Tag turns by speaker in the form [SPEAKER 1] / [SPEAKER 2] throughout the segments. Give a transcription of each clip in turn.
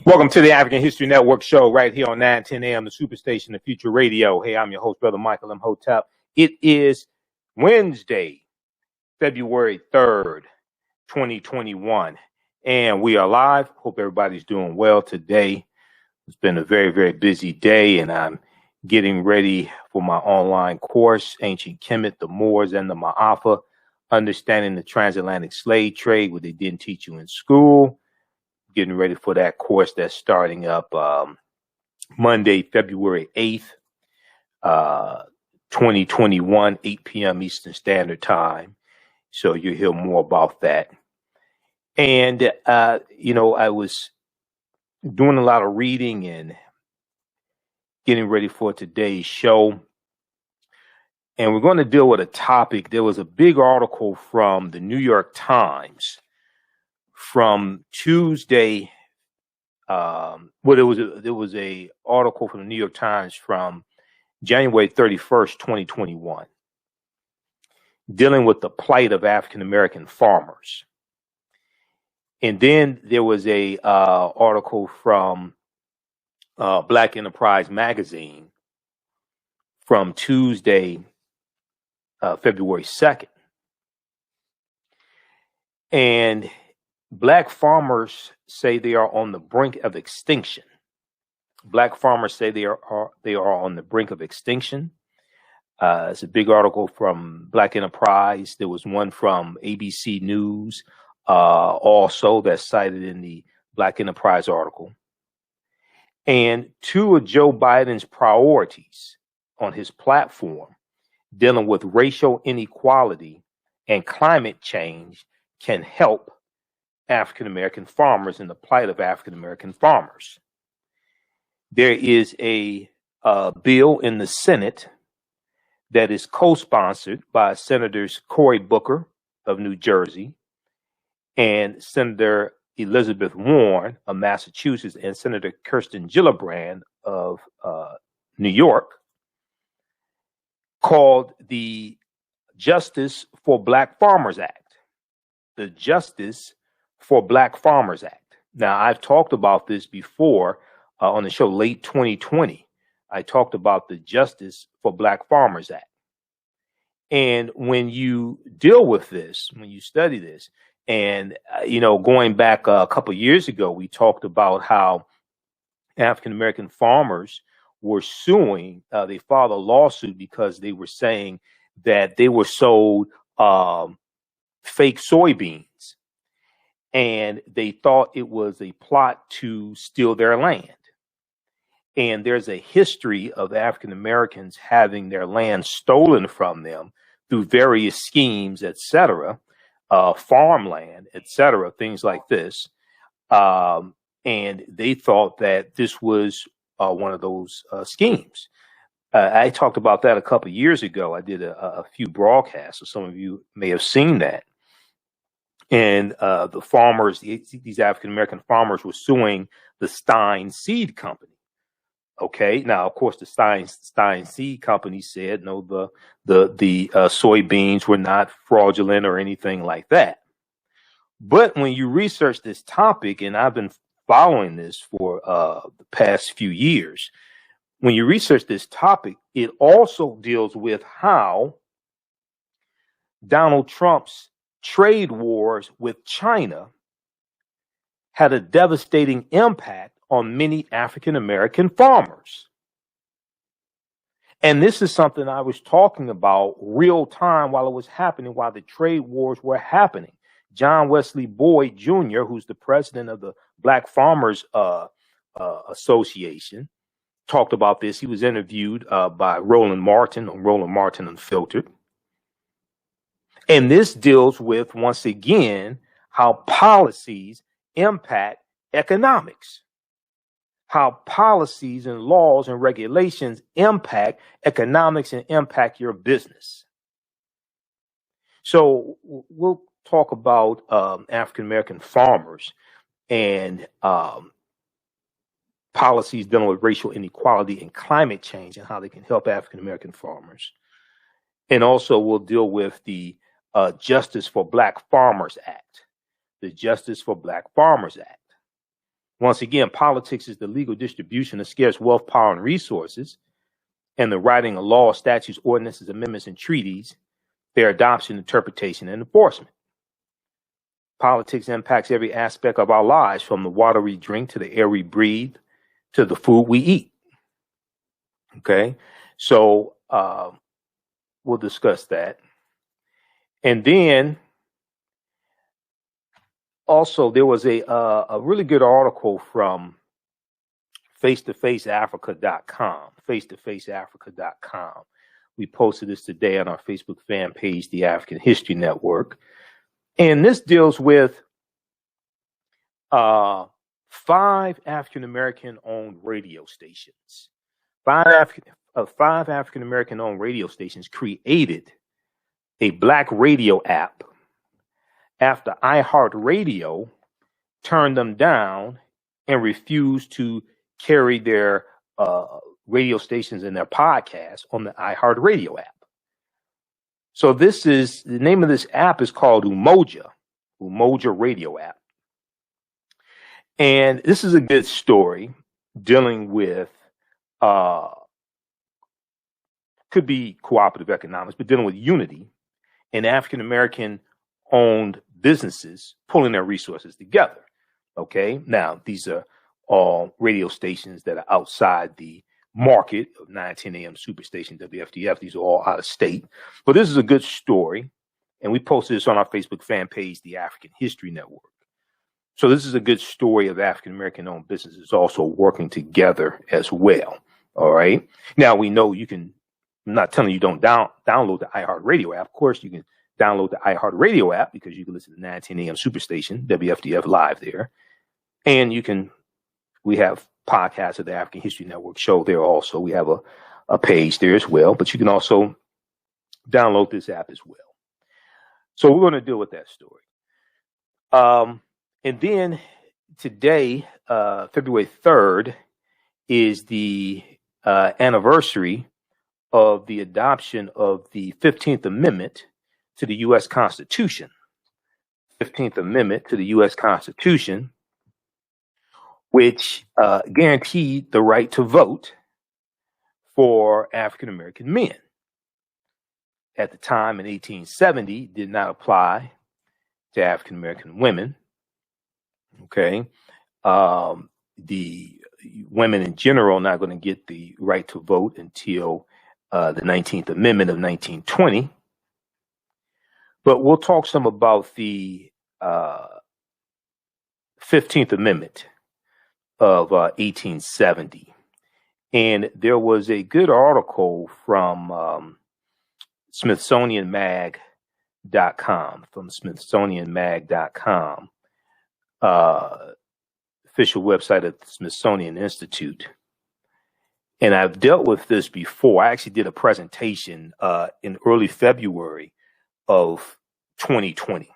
[SPEAKER 1] Welcome to the African History Network show right here on 910 AM, the Superstation of Future Radio. Hey, I'm your host, Brother Michael Imhotep. It is Wednesday, February 3rd, 2021, and we are live. Hope everybody's doing well today. It's been a very, very busy day, and I'm getting ready for my online course, Ancient Kemet, the Moors, and the Ma'afa, Understanding the Transatlantic Slave Trade, what they didn't teach you in school. Getting ready for that course that's starting up Monday, February 8th, 2021, 8 p.m. Eastern Standard Time. So you'll hear more about that. And, I was doing a lot of reading and getting ready for today's show. And we're going to deal with a topic. There was a big article from the New York Times from Tuesday. There was a article from the New York Times from January 31st, 2021, dealing with the plight of African American farmers. And then there was a article from Black Enterprise magazine from Tuesday, February 2nd. And Black farmers say they are on the brink of extinction. Black farmers say they are on the brink of extinction. It's a big article from Black Enterprise. There was one from ABC News also that's cited in the Black Enterprise article. And two of Joe Biden's priorities on his platform dealing with racial inequality and climate change can help African-American farmers and the plight of African-American farmers. There is a bill in the Senate that is co-sponsored by Senators Cory Booker of New Jersey and Senator Elizabeth Warren of Massachusetts and Senator Kirsten Gillibrand of New York, called the Justice for Black Farmers Act. The Justice for Black Farmers Act. Now, I've talked about this before on the show late 2020. I talked about the Justice for Black Farmers Act. And when you deal with this, when you study this, and, going back a couple of years ago, we talked about how African-American farmers were suing. They filed a lawsuit because they were saying that they were sold fake soybeans. And they thought it was a plot to steal their land. And there's a history of African Americans having their land stolen from them through various schemes, etc., farmland, etc., things like this. And they thought that this was one of those schemes. I talked about that a couple of years ago. I did a few broadcasts, so some of you may have seen that. And the farmers, these African-American farmers were suing the Stein Seed Company. Okay. Now, of course, the Stein Seed Company said, no, the soybeans were not fraudulent or anything like that. But when you research this topic, and I've been following this for the past few years, when you research this topic, it also deals with how Donald Trump's trade wars with China had a devastating impact on many African American farmers. And this is something I was talking about real time while it was happening, while the trade wars were happening. John Wesley Boyd Jr., who's the president of the Black Farmers Association, talked about this. He was interviewed by Roland Martin on Roland Martin Unfiltered. And this deals with, once again, how policies impact economics, how policies and laws and regulations impact economics and impact your business. So we'll talk about African-American farmers and policies dealing with racial inequality and climate change and how they can help African-American farmers. And also we'll deal with the Justice for Black Farmers Act, the Justice for Black Farmers Act. Once again, politics is the legal distribution of scarce wealth, power, and resources, and the writing of laws, statutes, ordinances, amendments, and treaties, their adoption, interpretation, and enforcement. Politics impacts every aspect of our lives, from the water we drink to the air we breathe to the food we eat. Okay, so we'll discuss that. And then also there was a really good article from face-to-faceafrica.com, face-to-faceafrica.com. We posted this today on our Facebook fan page, the African History Network. And this deals with 5 African-American owned radio stations. 5 African-American owned radio stations created a black radio app after iHeart Radio turned them down and refused to carry their radio stations and their podcasts on the iHeart Radio app. So this is, the name of this app is called Umoja Radio app. And this is a good story dealing with, could be cooperative economics, but dealing with unity and African-American owned businesses pulling their resources together. Okay. Now, these are all radio stations that are outside the market of 910 AM Superstation WFDF. These are all out of state. But this is a good story. And we posted this on our Facebook fan page, the African History Network. So this is a good story of African-American owned businesses also working together as well. All right. Now, we know you can, I'm not telling you don't download the iHeart Radio app. Of course, you can download the iHeart Radio app because you can listen to 910 AM Superstation, WFDF live there. And we have podcasts of the African History Network show there also. We have a page there as well, but you can also download this app as well. So we're going to deal with that story. And then today, February 3rd, is the anniversary of the adoption of the 15th Amendment to the U.S. Constitution. 15th Amendment to the U.S. Constitution, which guaranteed the right to vote for African American men. At the time in 1870, did not apply to African American women. Okay. The women in general are not going to get the right to vote until the 19th Amendment of 1920. But we'll talk some about the 15th Amendment of 1870. And there was a good article from SmithsonianMag.com, official website of the Smithsonian Institute. And I've dealt with this before. I actually did a presentation in early February of 2020,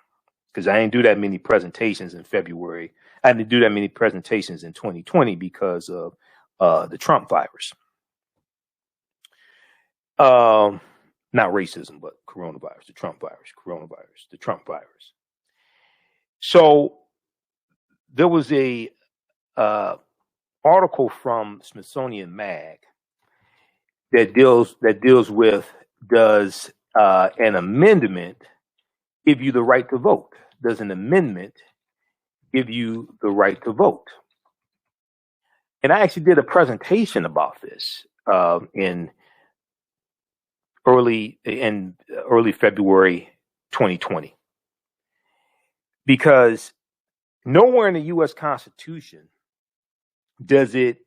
[SPEAKER 1] because I didn't do that many presentations in February. I didn't do that many presentations in 2020 because of the Trump virus. Not racism, but coronavirus, the Trump virus. So there was a article from Smithsonian Mag that deals with, does an amendment give you the right to vote? Does an amendment give you the right to vote? And I actually did a presentation about this in early February 2020, because nowhere in the U.S. Constitution does it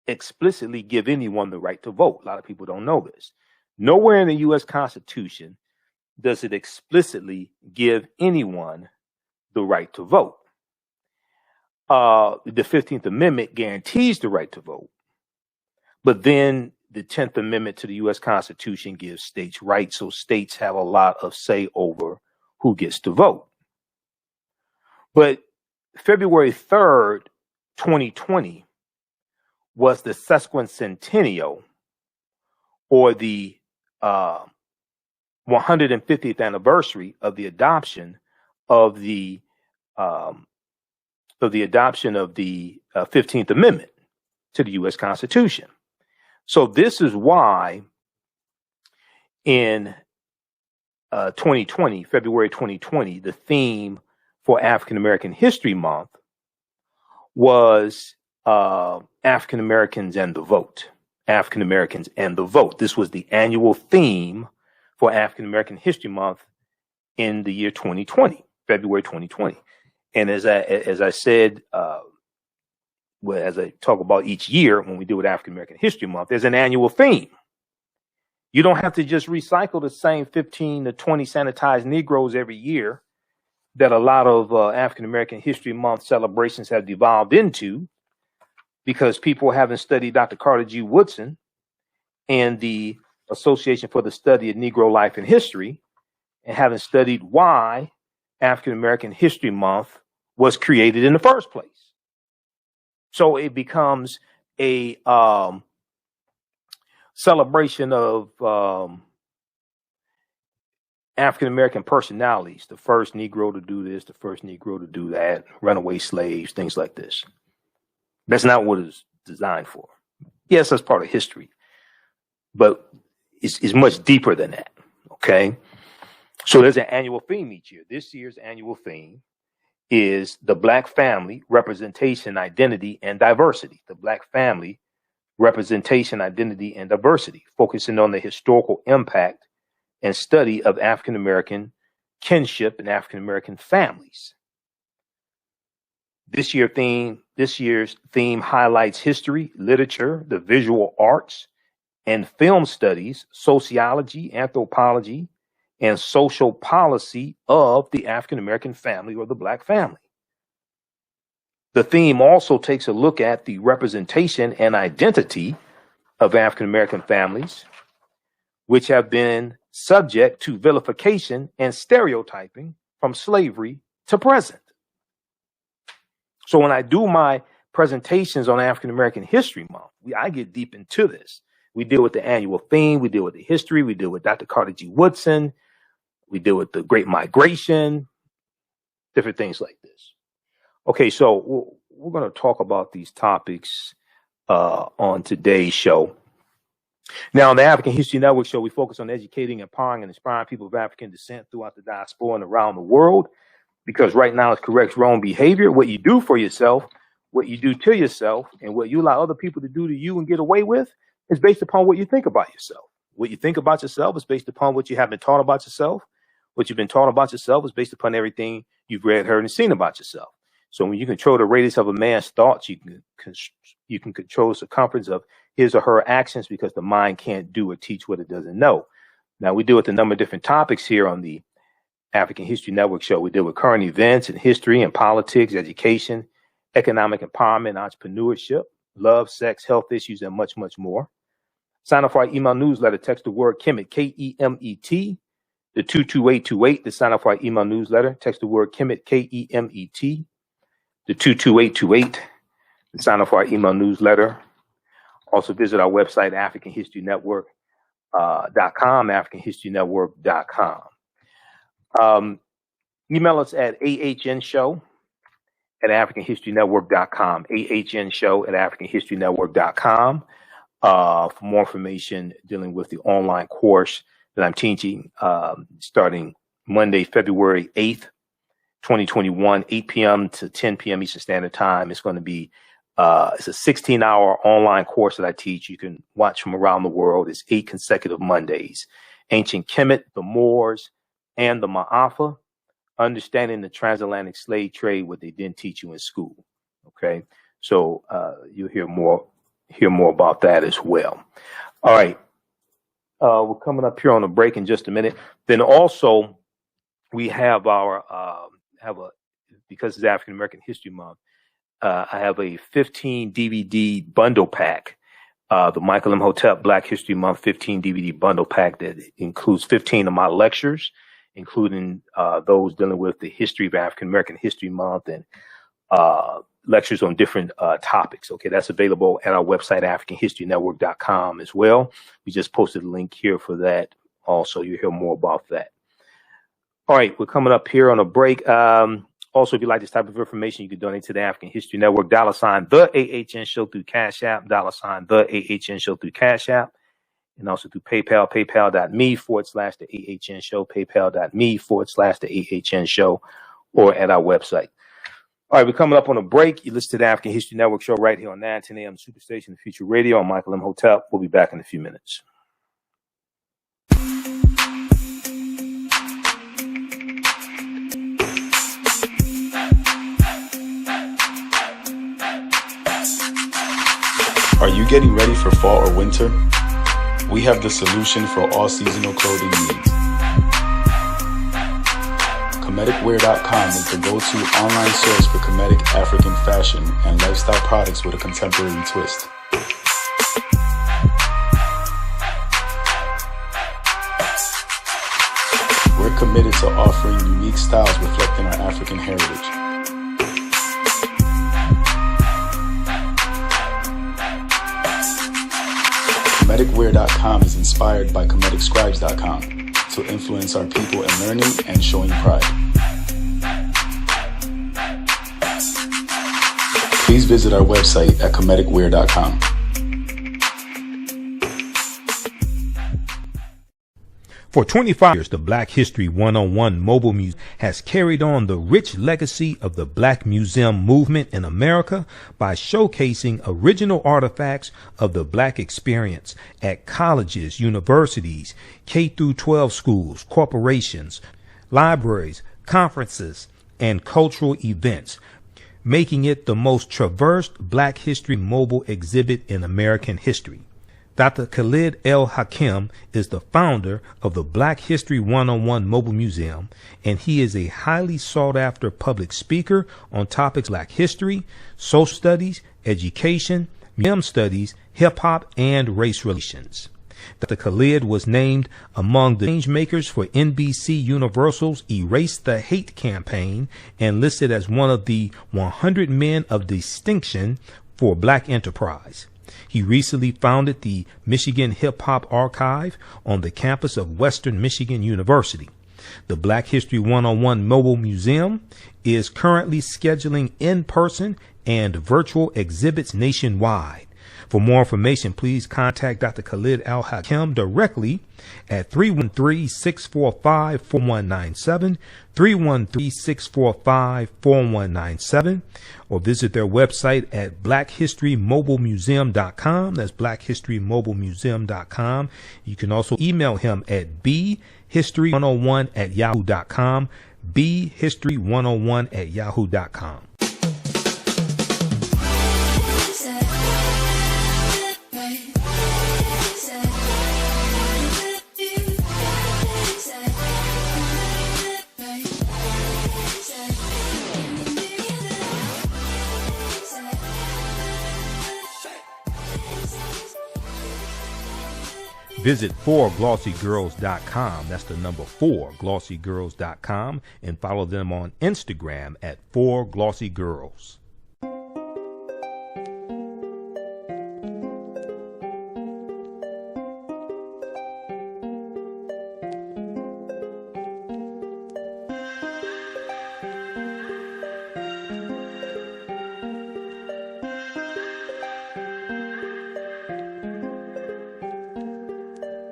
[SPEAKER 1] explicitly give anyone the right to vote. A lot of people don't know this. Nowhere in the U.S. Constitution does it explicitly give anyone the right to vote. The 15th Amendment guarantees the right to vote, but then the 10th Amendment to the U.S. Constitution gives states rights, so states have a lot of say over who gets to vote. But February 3rd, 2020 was the sesquicentennial, or the 150th anniversary of the adoption of the 15th Amendment to the U.S. Constitution. So this is why in 2020, February 2020, the theme for African American History Month was African Americans and the vote. African Americans and the vote. This was the annual theme for African American History Month in the year 2020, February 2020. And as I said, as I talk about each year when we do it African American History Month, there's an annual theme. You don't have to just recycle the same 15 to 20 sanitized Negroes every year that a lot of African American History Month celebrations have devolved into, because people haven't studied Dr. Carter G. Woodson and the Association for the Study of Negro Life and History, and haven't studied why African American History Month was created in the first place. So it becomes a celebration of African American personalities, the first Negro to do this, the first Negro to do that, runaway slaves, things like this. That's not what it's designed for. Yes, that's part of history, but it's much deeper than that. Okay. So there's an annual theme each year. This year's annual theme is the Black family, representation, identity, and diversity. The Black family, representation, identity, and diversity, focusing on the historical impact and study of African American kinship and African American families. This year's theme highlights history, literature, the visual arts, and film studies, sociology, anthropology, and social policy of the African American family or the Black family. The theme also takes a look at the representation and identity of African American families, which have been subject to vilification and stereotyping from slavery to present. So when I do my presentations on African American History Month, I get deep into this. We deal with the annual theme, we deal with the history, we deal with Dr. Carter G. Woodson, we deal with the Great Migration, different things like this. Okay, so we're going to talk about these topics on today's show. Now, on the African History Network show, we focus on educating, empowering, and inspiring people of African descent throughout the diaspora and around the world, because right now it's correct wrong behavior. What you do for yourself, what you do to yourself, and what you allow other people to do to you and get away with is based upon what you think about yourself. What you think about yourself is based upon what you have been taught about yourself. What you've been taught about yourself is based upon everything you've read, heard, and seen about yourself. So when you control the radius of a man's thoughts, you can control the circumference of his or her actions, because the mind can't do or teach what it doesn't know. Now, we deal with a number of different topics here on the African History Network show. We deal with current events and history and politics, education, economic empowerment, entrepreneurship, love, sex, health issues, and much, much more. Sign up for our email newsletter. Text the word Kemet, K-E-M-E-T, the 22828 to sign up for our email newsletter. Text the word Kemet, K-E-M-E-T, the 22828 to sign up for our email newsletter. Also visit our website, AfricanHistoryNetwork.com, AfricanHistoryNetwork.com. Email us at AHNShow at AfricanHistoryNetwork.com, AHNShow at AfricanHistoryNetwork.com. For more information dealing with the online course that I'm teaching starting Monday, February 8th, 2021, 8 p.m. to 10 p.m. Eastern Standard Time. It's going to be it's a 16-hour online course that I teach. You can watch from around the world. It's 8 consecutive Mondays. Ancient Kemet, the Moors, and the Ma'afa, understanding the transatlantic slave trade, what they didn't teach you in school. Okay, so you'll hear more about that as well. All right, we're coming up here on a break in just a minute. Then also we have our because it's African American History Month. I have a 15 DVD bundle pack, the Michael Imhotep Black History Month 15 DVD bundle pack that includes 15 of my lectures, including those dealing with the history of African American History Month and lectures on different topics. Okay, that's available at our website, AfricanHistoryNetwork.com as well. We just posted a link here for that. Also, you'll hear more about that. All right, we're coming up here on a break. Also, if you like this type of information, you can donate to the African History Network, $ the AHN Show through Cash App, $ the AHN Show through Cash App, and also through PayPal, paypal.me/the AHN Show, paypal.me/the AHN Show, or at our website. All right, we're coming up on a break. You listen to the African History Network show right here on 910 a.m. Superstation, Future Radio. I'm Michael Imhotep. We'll be back in a few minutes.
[SPEAKER 2] Are you getting ready for fall or winter? We have the solution for all seasonal clothing needs. Comedicwear.com is the go-to online source for Comedic African fashion and lifestyle products with a contemporary twist. We're committed to offering unique styles reflecting our African heritage. Comedicwear.com is inspired by ComedicScribes.com to influence our people in learning and showing pride. Please visit our website at comedicwear.com.
[SPEAKER 1] For 25 years, the Black History 101 Mobile Museum has carried on the rich legacy of the Black Museum movement in America by showcasing original artifacts of the Black experience at colleges, universities, K-12 schools, corporations, libraries, conferences, and cultural events, making it the most traversed Black History mobile exhibit in American history. Dr. Khalid El-Hakim is the founder of the Black History 101 Mobile Museum, and he is a highly sought-after public speaker on topics like history, social studies, education, museum studies, hip-hop, and race relations. Dr. Khalid was named among the change makers for NBC Universal's Erase the Hate campaign and listed as one of the 100 men of distinction for Black enterprise. He recently founded the Michigan Hip Hop Archive on the campus of Western Michigan University. The Black History 101 Mobile Museum is currently scheduling in-person and virtual exhibits nationwide. For more information, please contact Dr. Khalid El-Hakim directly at 313-645-4197, 313-645-4197, or visit their website at blackhistorymobilemuseum.com. That's blackhistorymobilemuseum.com. You can also email him at bhistory101@yahoo.com, bhistory101@yahoo.com. Visit 4glossygirls.com. That's the number 4glossygirls.com, and follow them on Instagram at 4glossygirls.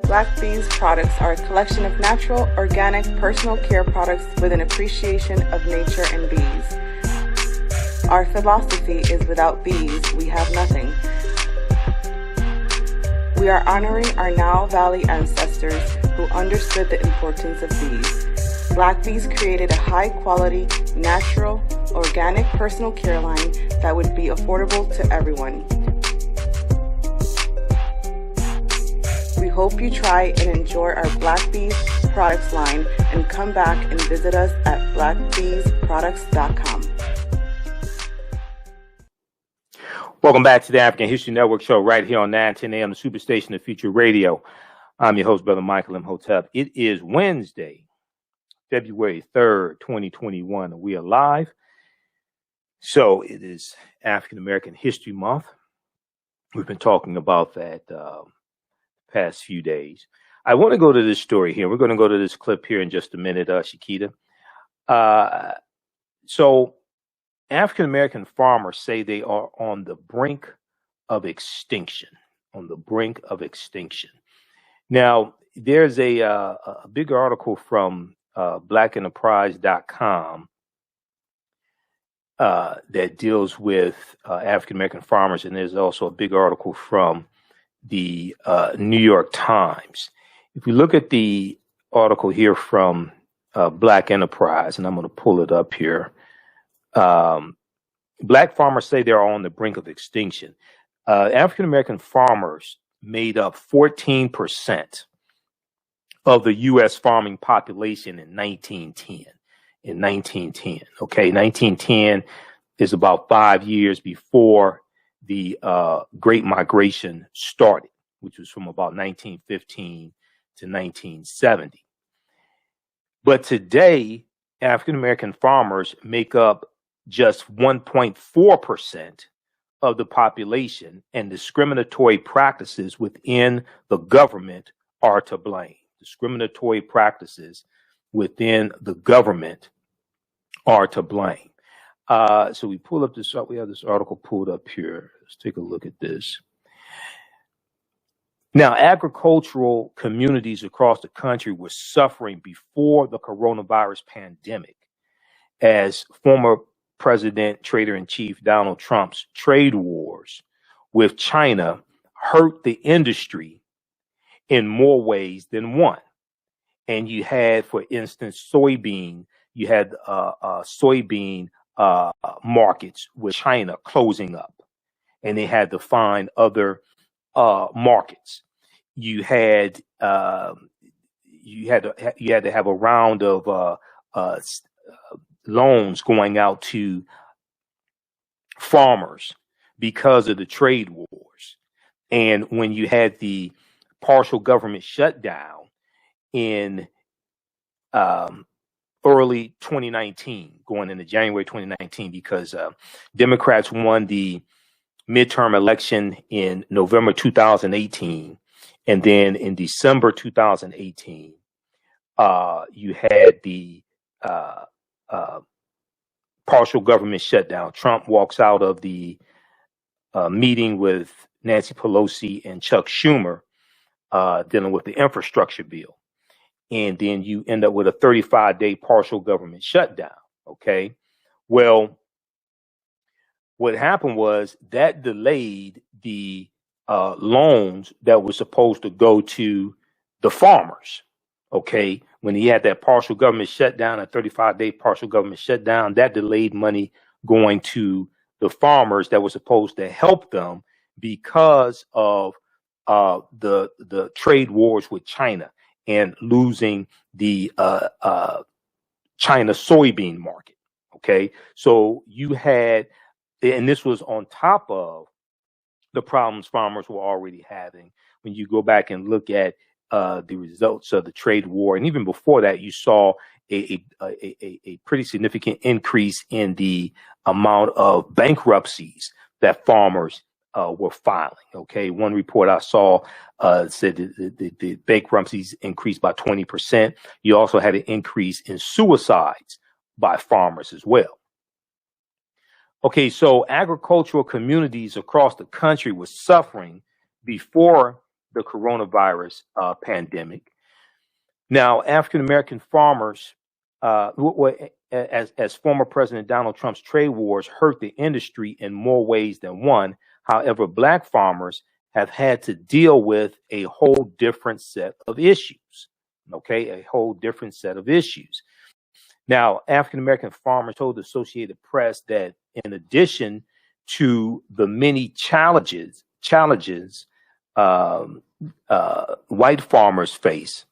[SPEAKER 3] Black Bees products are a collection of natural, organic, personal care products with an appreciation of nature and bees. Our philosophy is without bees, we have nothing. We are honoring our Nile Valley ancestors who understood the importance of bees. Black Bees created a high-quality, natural, organic personal care line that would be affordable to everyone. We hope you try and enjoy our Black Bees products line and come back and visit us at blackbeesproducts.com.
[SPEAKER 1] Welcome back to the African History Network show right here on 910 a.m. the Superstation of Future Radio. I'm your host, Brother Michael Imhotep. It is Wednesday, February 3rd, 2021, and we are live. So it is African American History Month. We've been talking about that past few days. I want to go to this story here. We're going to go to this clip here in just a minute, Shakita. So African American farmers say they are on the brink of extinction. On the brink of extinction. Now, there's a big article from blackenterprise.com that deals with African American farmers, and there's also a big article from the New York Times. If we look at the article here from Black Enterprise, and I'm going to pull it up here, Black farmers say they're on the brink of extinction. African American farmers made up 14% of the U.S. farming population in 1910. In 1910, okay, 1910 is about 5 years before the Great Migration started, which was from about 1915 to 1970. But today, African American farmers make up just 1.4% of the population, and discriminatory practices within the government are to blame. Discriminatory practices within the government are to blame. So we pull up this, we have this article pulled up here. Let's take a look at this. Now, agricultural communities across the country were suffering before the coronavirus pandemic as former President, Trader-in-Chief Donald Trump's trade wars with China hurt the industry in more ways than one. And you had, for instance, soybean markets with China closing up, and they had to find other markets. You had to have a round of loans going out to farmers because of the trade wars. And when you had the partial government shutdown in early 2019, going into January 2019, because Democrats won the midterm election in November 2018, and then in December 2018, you had the partial government shutdown. Trump walks out of the meeting with Nancy Pelosi and Chuck Schumer dealing with the infrastructure bill. And then you end up with a 35-day partial government shutdown. Okay. Well, what happened was that delayed the loans that were supposed to go to the farmers. Okay. When he had that partial government shutdown, a 35-day partial government shutdown, that delayed money going to the farmers that was supposed to help them because of the trade wars with China and losing the China soybean market. Okay. So you had, and this was on top of the problems farmers were already having. When you go back and look at the results of the trade war, and even before that, you saw a pretty significant increase in the amount of bankruptcies that farmers were filing. Okay, one report I saw said that the bankruptcies increased by 20%. You also had an increase in suicides by farmers as well. Okay, so agricultural communities across the country were suffering before the coronavirus pandemic. Now, African American farmers, as former President Donald Trump's trade wars hurt the industry in more ways than one. However, Black farmers have had to deal with a whole different set of issues. Okay, a whole different set of issues. Now, African American farmers told the Associated Press that in addition to the many challenges white farmers face,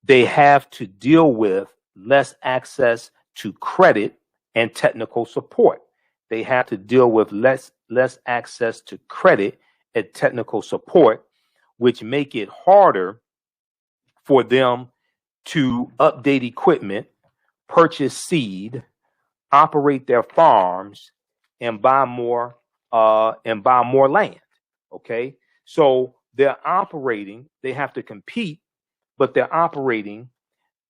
[SPEAKER 1] they have to deal with less access to credit and technical support. They have to deal with less access to credit and technical support, which make it harder for them to update equipment, purchase seed, operate their farms, and buy more land. Okay, so they're operating. They have to compete, but they're operating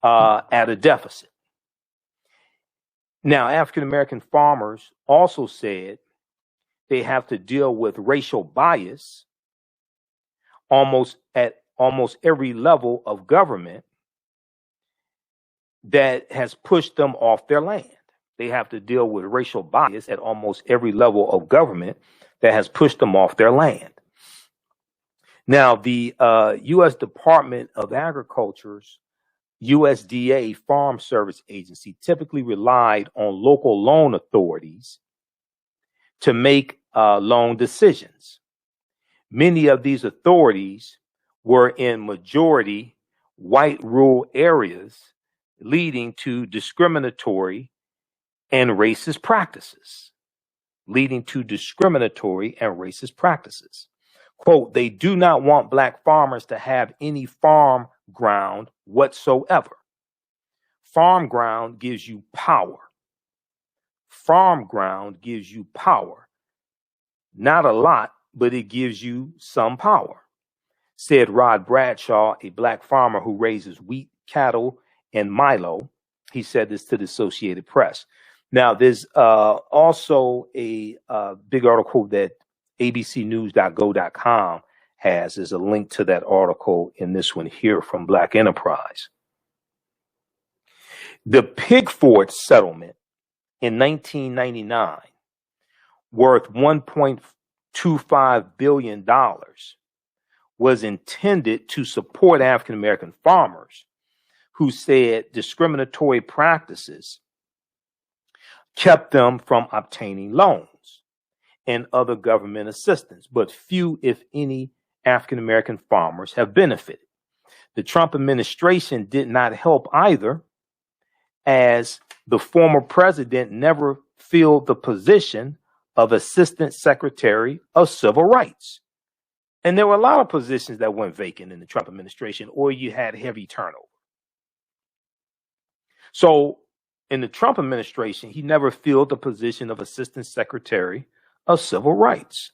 [SPEAKER 1] at a deficit. Now, African American farmers also said they have to deal with racial bias at almost every level of government that has pushed them off their land. They have to deal with racial bias at almost every level of government that has pushed them off their land. Now, the U.S. Department of Agriculture's USDA Farm Service Agency typically relied on local loan authorities to make loan decisions. Many of these authorities were in majority white rural areas, leading to discriminatory and racist practices. Quote, they do not want black farmers to have any farm ground whatsoever. Farm ground gives you power. Not a lot, but it gives you some power, said Rod Bradshaw, a black farmer who raises wheat, cattle, and Milo. He said this to the Associated Press. Now, there's also a big article that abcnews.go.com has. There's a link to that article in this one here from Black Enterprise. The Pigford settlement in 1999, worth $1.25 billion, was intended to support African American farmers who said discriminatory practices kept them from obtaining loans and other government assistance, but few, if any, African American farmers have benefited. The Trump administration did not help either, as the former president never filled the position of Assistant Secretary of Civil Rights. And there were a lot of positions that went vacant in the Trump administration, or you had heavy turnover. So in the Trump administration, he never filled the position of Assistant Secretary of Civil Rights.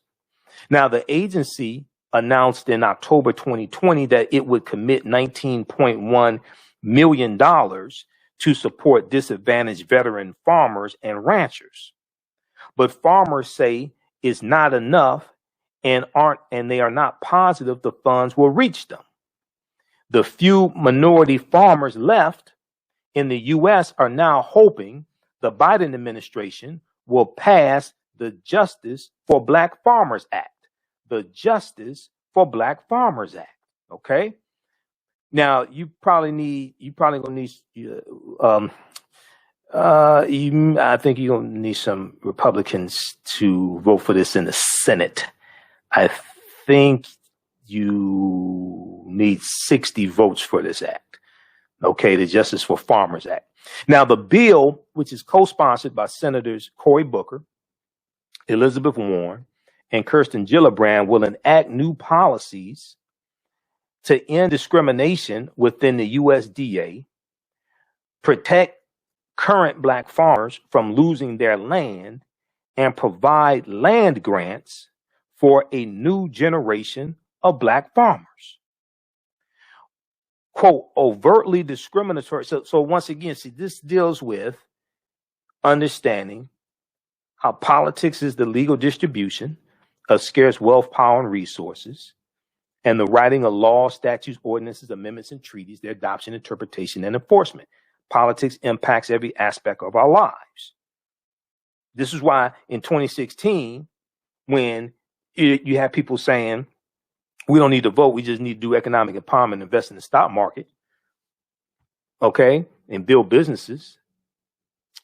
[SPEAKER 1] Now, the agency announced in October 2020 that it would commit $19.1 million to support disadvantaged veteran farmers and ranchers. But farmers say it's not enough and they are not positive the funds will reach them. The few minority farmers left in the U.S. are now hoping the Biden administration will pass the Justice for Black Farmers Act. The Justice for Black Farmers Act. Okay. Now I think you're gonna need some Republicans to vote for this in the Senate. I think you need 60 votes for this act. Okay, the Justice for Farmers Act. Now, the bill, which is co-sponsored by Senators Cory Booker, Elizabeth Warren, and Kirsten Gillibrand, will enact new policies to end discrimination within the USDA, protect current black farmers from losing their land, and provide land grants for a new generation of black farmers. Quote, overtly discriminatory. So once again, see, this deals with understanding how politics is the legal distribution of scarce wealth, power, and resources, and the writing of laws, statutes, ordinances, amendments, and treaties, their adoption, interpretation, and enforcement. Politics impacts every aspect of our lives. This is why in 2016, when you have people saying, we don't need to vote, we just need to do economic empowerment, invest in the stock market, okay, and build businesses.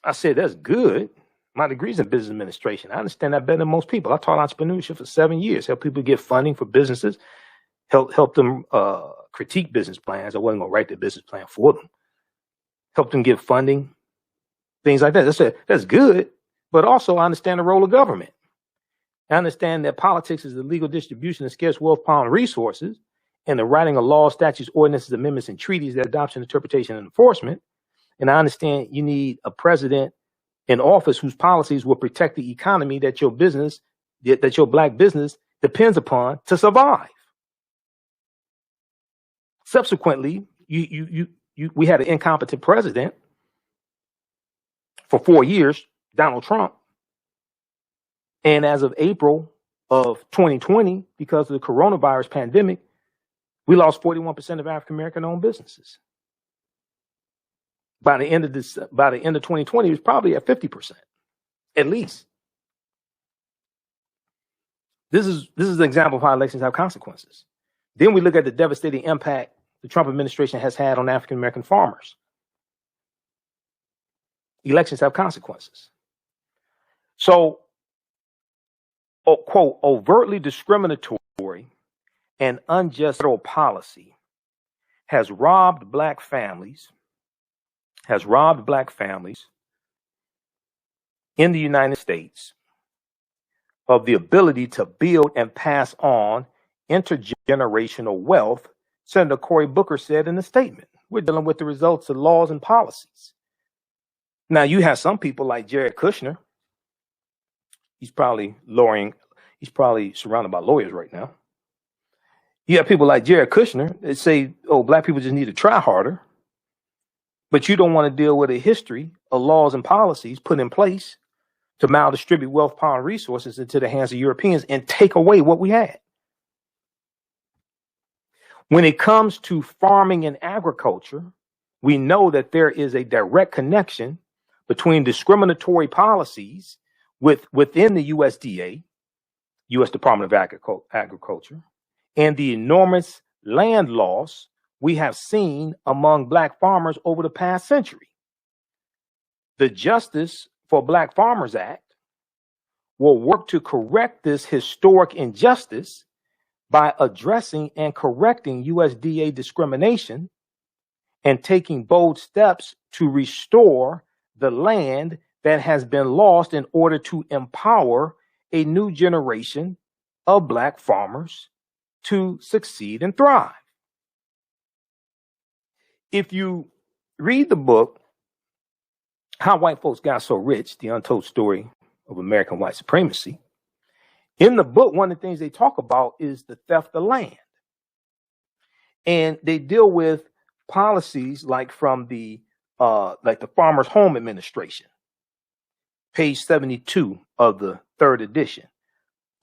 [SPEAKER 1] I said, that's good. My degree's in business administration. I understand that better than most people. I taught entrepreneurship for 7 years, help people get funding for businesses, help them critique business plans. I wasn't going to write the business plan for them. Help them get funding, things like that. That's good. But also, I understand the role of government. I understand that politics is the legal distribution of scarce wealth, power, and resources, and the writing of laws, statutes, ordinances, amendments, and treaties, their adoption, interpretation, and enforcement. And I understand you need a president in office whose policies will protect the economy that your black business depends upon to survive. Subsequently, we had an incompetent president for 4 years, Donald Trump. And as of April of 2020, because of the coronavirus pandemic, we lost 41% of African American owned businesses. By the end of 2020, it was probably at 50%, at least. This is an example of how elections have consequences. Then we look at the devastating impact the Trump administration has had on African American farmers. Elections have consequences. So, quote, overtly discriminatory and unjust federal policy has robbed black families in the United States of the ability to build and pass on intergenerational wealth, Senator Cory Booker said in a statement. We're dealing with the results of laws and policies. Now, you have some people like Jared Kushner. He's probably surrounded by lawyers right now. You have people like Jared Kushner that say, oh, black people just need to try harder. But you don't want to deal with a history of laws and policies put in place to maldistribute wealth, power, and resources into the hands of Europeans and take away what we had. When it comes to farming and agriculture, we know that there is a direct connection between discriminatory policies within the USDA, U.S. Department of Agriculture, and the enormous land loss we have seen among black farmers over the past century. The Justice for Black Farmers Act will work to correct this historic injustice by addressing and correcting USDA discrimination and taking bold steps to restore the land that has been lost in order to empower a new generation of black farmers to succeed and thrive. If you read the book, How White Folks Got So Rich, The Untold Story of American White Supremacy, in the book, one of the things they talk about is the theft of land. And they deal with policies like from the Farmers Home Administration, page 72 of the third edition.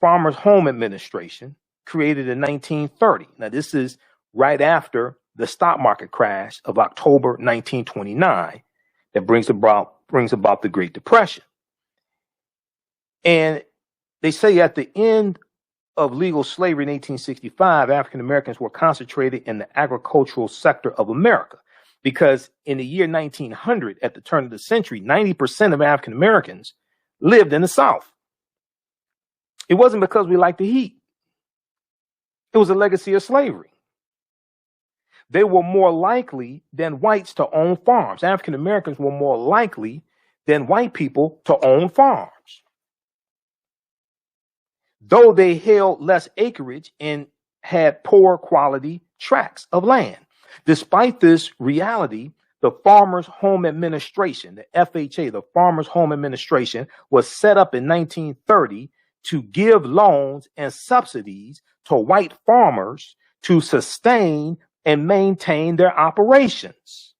[SPEAKER 1] Farmers Home Administration, created in 1930. Now, this is right after the stock market crash of October 1929 that brings about the Great Depression. And they say at the end of legal slavery in 1865, African Americans were concentrated in the agricultural sector of America, because in the year 1900, at the turn of the century, 90% of African Americans lived in the South. It wasn't because we liked the heat. It was a legacy of slavery. They were more likely than whites to own farms. African Americans were more likely than white people to own farms, though they held less acreage and had poor quality tracts of land. Despite this reality, the Farmers Home Administration, the FHA, the Farmers Home Administration, was set up in 1930 to give loans and subsidies to white farmers to sustain and maintain their operations.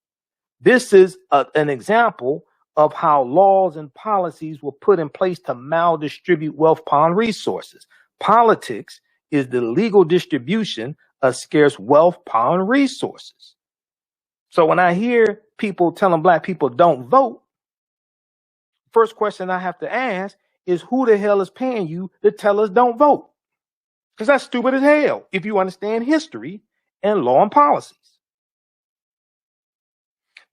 [SPEAKER 1] This is an example of how laws and policies were put in place to maldistribute wealth, power, and resources. Politics is the legal distribution of scarce wealth, power, and resources. So when I hear people telling black people don't vote, first question I have to ask is, who the hell is paying you to tell us don't vote? Because that's stupid as hell if you understand history and law and policies.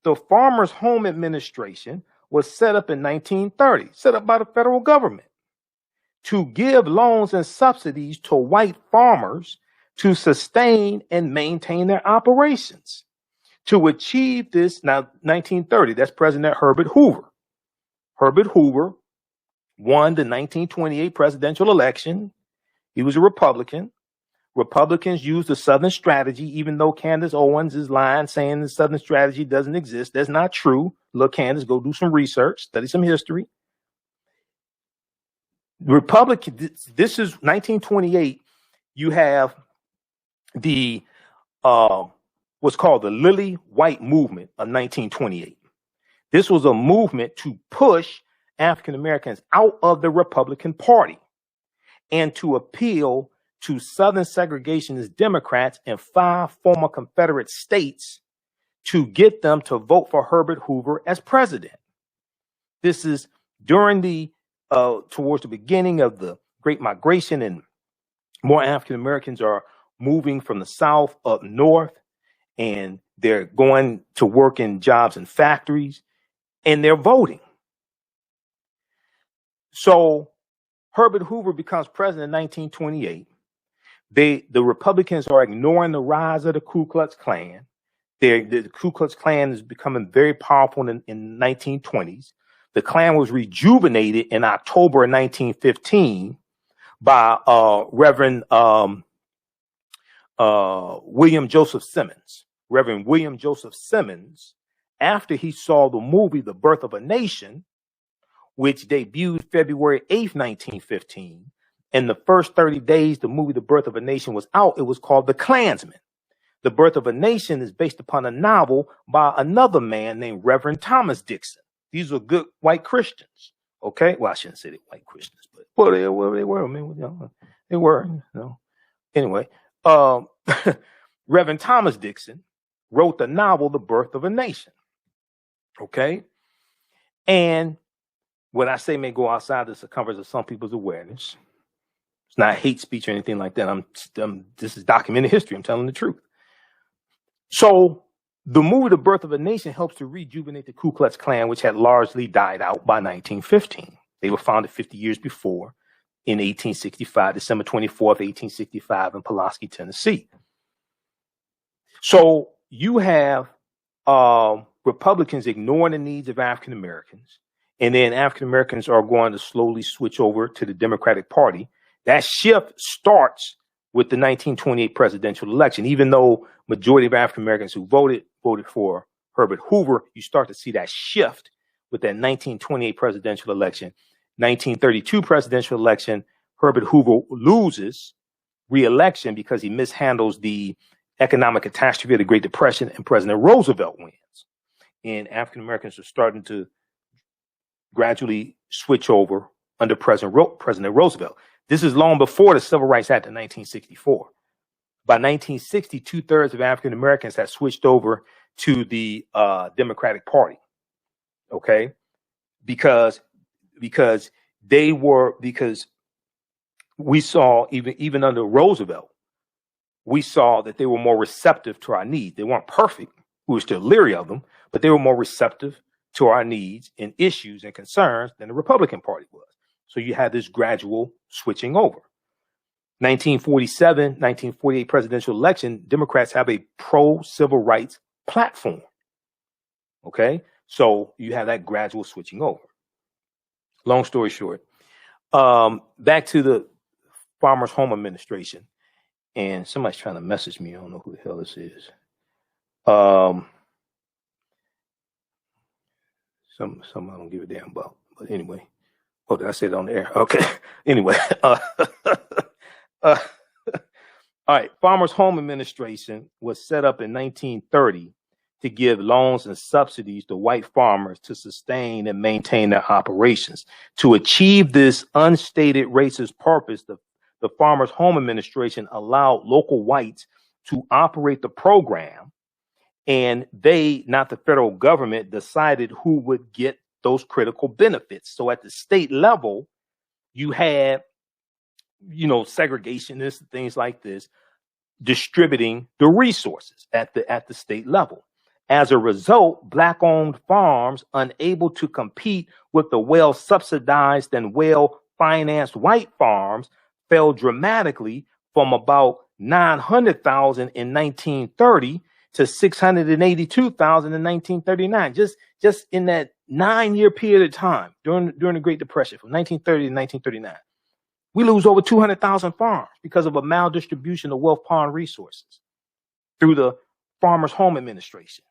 [SPEAKER 1] The Farmers Home Administration was set up in 1930, set up by the federal government to give loans and subsidies to white farmers to sustain and maintain their operations. To achieve this, now 1930, that's President Herbert Hoover. Herbert Hoover won the 1928 presidential election. He was a Republican. Republicans used the Southern strategy, even though Candace Owens is lying, saying the Southern strategy doesn't exist. That's not true. Look, Candace, go do some research, study some history. This is 1928. You have the what's called the Lily White Movement of 1928. This was a movement to push African Americans out of the Republican Party and to appeal to Southern segregationist Democrats in 5 former Confederate states to get them to vote for Herbert Hoover as president. This is during the towards the beginning of the Great Migration, and more African Americans are moving from the South up north, and they're going to work in jobs in factories, and they're voting. So Herbert Hoover becomes president in 1928. The Republicans are ignoring the rise of the Ku Klux Klan. The Ku Klux Klan is becoming very powerful in 1920s. The Klan was rejuvenated in October of 1915 by Reverend William Joseph Simmons. Reverend William Joseph Simmons, after he saw the movie The Birth of a Nation, which debuted February 8th, 1915. In the first 30 days the movie The Birth of a Nation was out, it was called The Klansman. The Birth of a Nation is based upon a novel by another man named Reverend Thomas Dixon. These were good white Christians. Okay? Well, I shouldn't say they were white Christians, but well, they were. I mean, they were. Anyway, Reverend Thomas Dixon wrote the novel The Birth of a Nation. Okay? And when I say may go outside the circumference of some people's awareness, it's not hate speech or anything like that. This is documented history. I'm telling the truth. So the movie The Birth of a Nation helps to rejuvenate the Ku Klux Klan, which had largely died out by 1915. They were founded 50 years before in 1865, December 24th, 1865 in Pulaski, Tennessee. So you have Republicans ignoring the needs of African Americans, and then African Americans are going to slowly switch over to the Democratic Party. That shift starts with the 1928 presidential election. Even though majority of African Americans who voted for Herbert Hoover, you start to see that shift with that 1928 presidential election. 1932 presidential election, Herbert Hoover loses re-election because he mishandles the economic catastrophe of the Great Depression, and President Roosevelt wins. And African Americans are starting to gradually switch over under President Roosevelt. This is long before the Civil Rights Act of 1964. By 1960, 2/3 of African Americans had switched over to the Democratic Party. Okay, because we saw even under Roosevelt, we saw that they were more receptive to our needs. They weren't perfect. We were still leery of them, but they were more receptive to our needs and issues and concerns than the Republican Party was. So you had this gradual switching over. 1947, 1948 presidential election, Democrats have a pro-civil rights platform. Okay, so you have that gradual switching over. Long story short, back to the Farmers Home Administration, and somebody's trying to message me. I don't know who the hell this is. Some I don't give a damn about, but anyway. Oh, did I say it on the air? Okay. Anyway, all right. Farmers Home Administration was set up in 1930 to give loans and subsidies to white farmers to sustain and maintain their operations. To achieve this unstated racist purpose, the Farmers Home Administration allowed local whites to operate the program, and they, not the federal government, decided who would get those critical benefits. So at the state level, you had, segregationists and things like this distributing the resources at the state level. As a result, Black-owned farms, unable to compete with the well-subsidized and well-financed white farms, fell dramatically from about 900,000 in 1930 to 682,000 in 1939. Just in that 9-year period of time during the Great Depression, from 1930 to 1939, we lose over 200,000 farms because of a maldistribution of wealth pond resources through the Farmers Home Administration.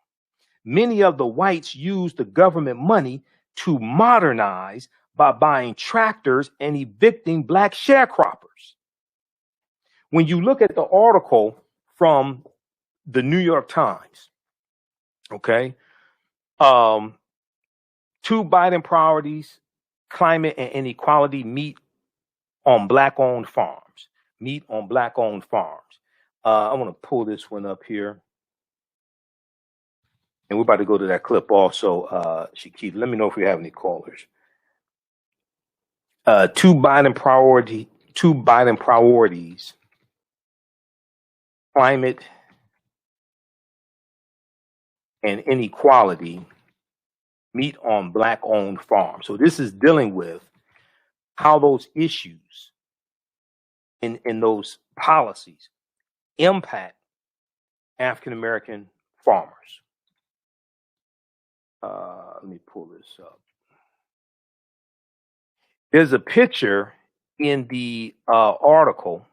[SPEAKER 1] Many of the whites used the government money to modernize by buying tractors and evicting Black sharecroppers. When you look at the article from the New York Times, okay, Two Biden priorities, climate and inequality, meet on Black-owned farms. Meet on Black-owned farms. I want to pull this one up here. And we're about to go to that clip also, Shakita. Let me know if we have any callers. Two Biden priorities, climate and inequality, meet on Black-owned farms. So this is dealing with how those issues in those policies impact African-American farmers. Let me pull this up. There's a picture in the article.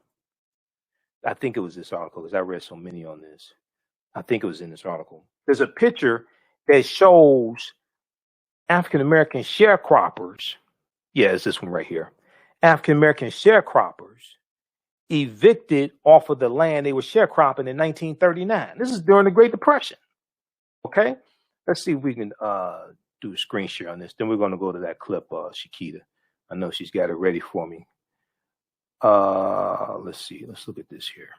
[SPEAKER 1] I think it was this article because I read so many on this. I think it was in this article. There's a picture that shows African-American sharecroppers. Yeah, it's this one right here. African-American sharecroppers evicted off of the land they were sharecropping in 1939. This is during the Great Depression. Okay? Let's see if we can do a screen share on this. Then we're going to go to that clip, Shakita. I know she's got it ready for me. Let's see. Let's look at this here.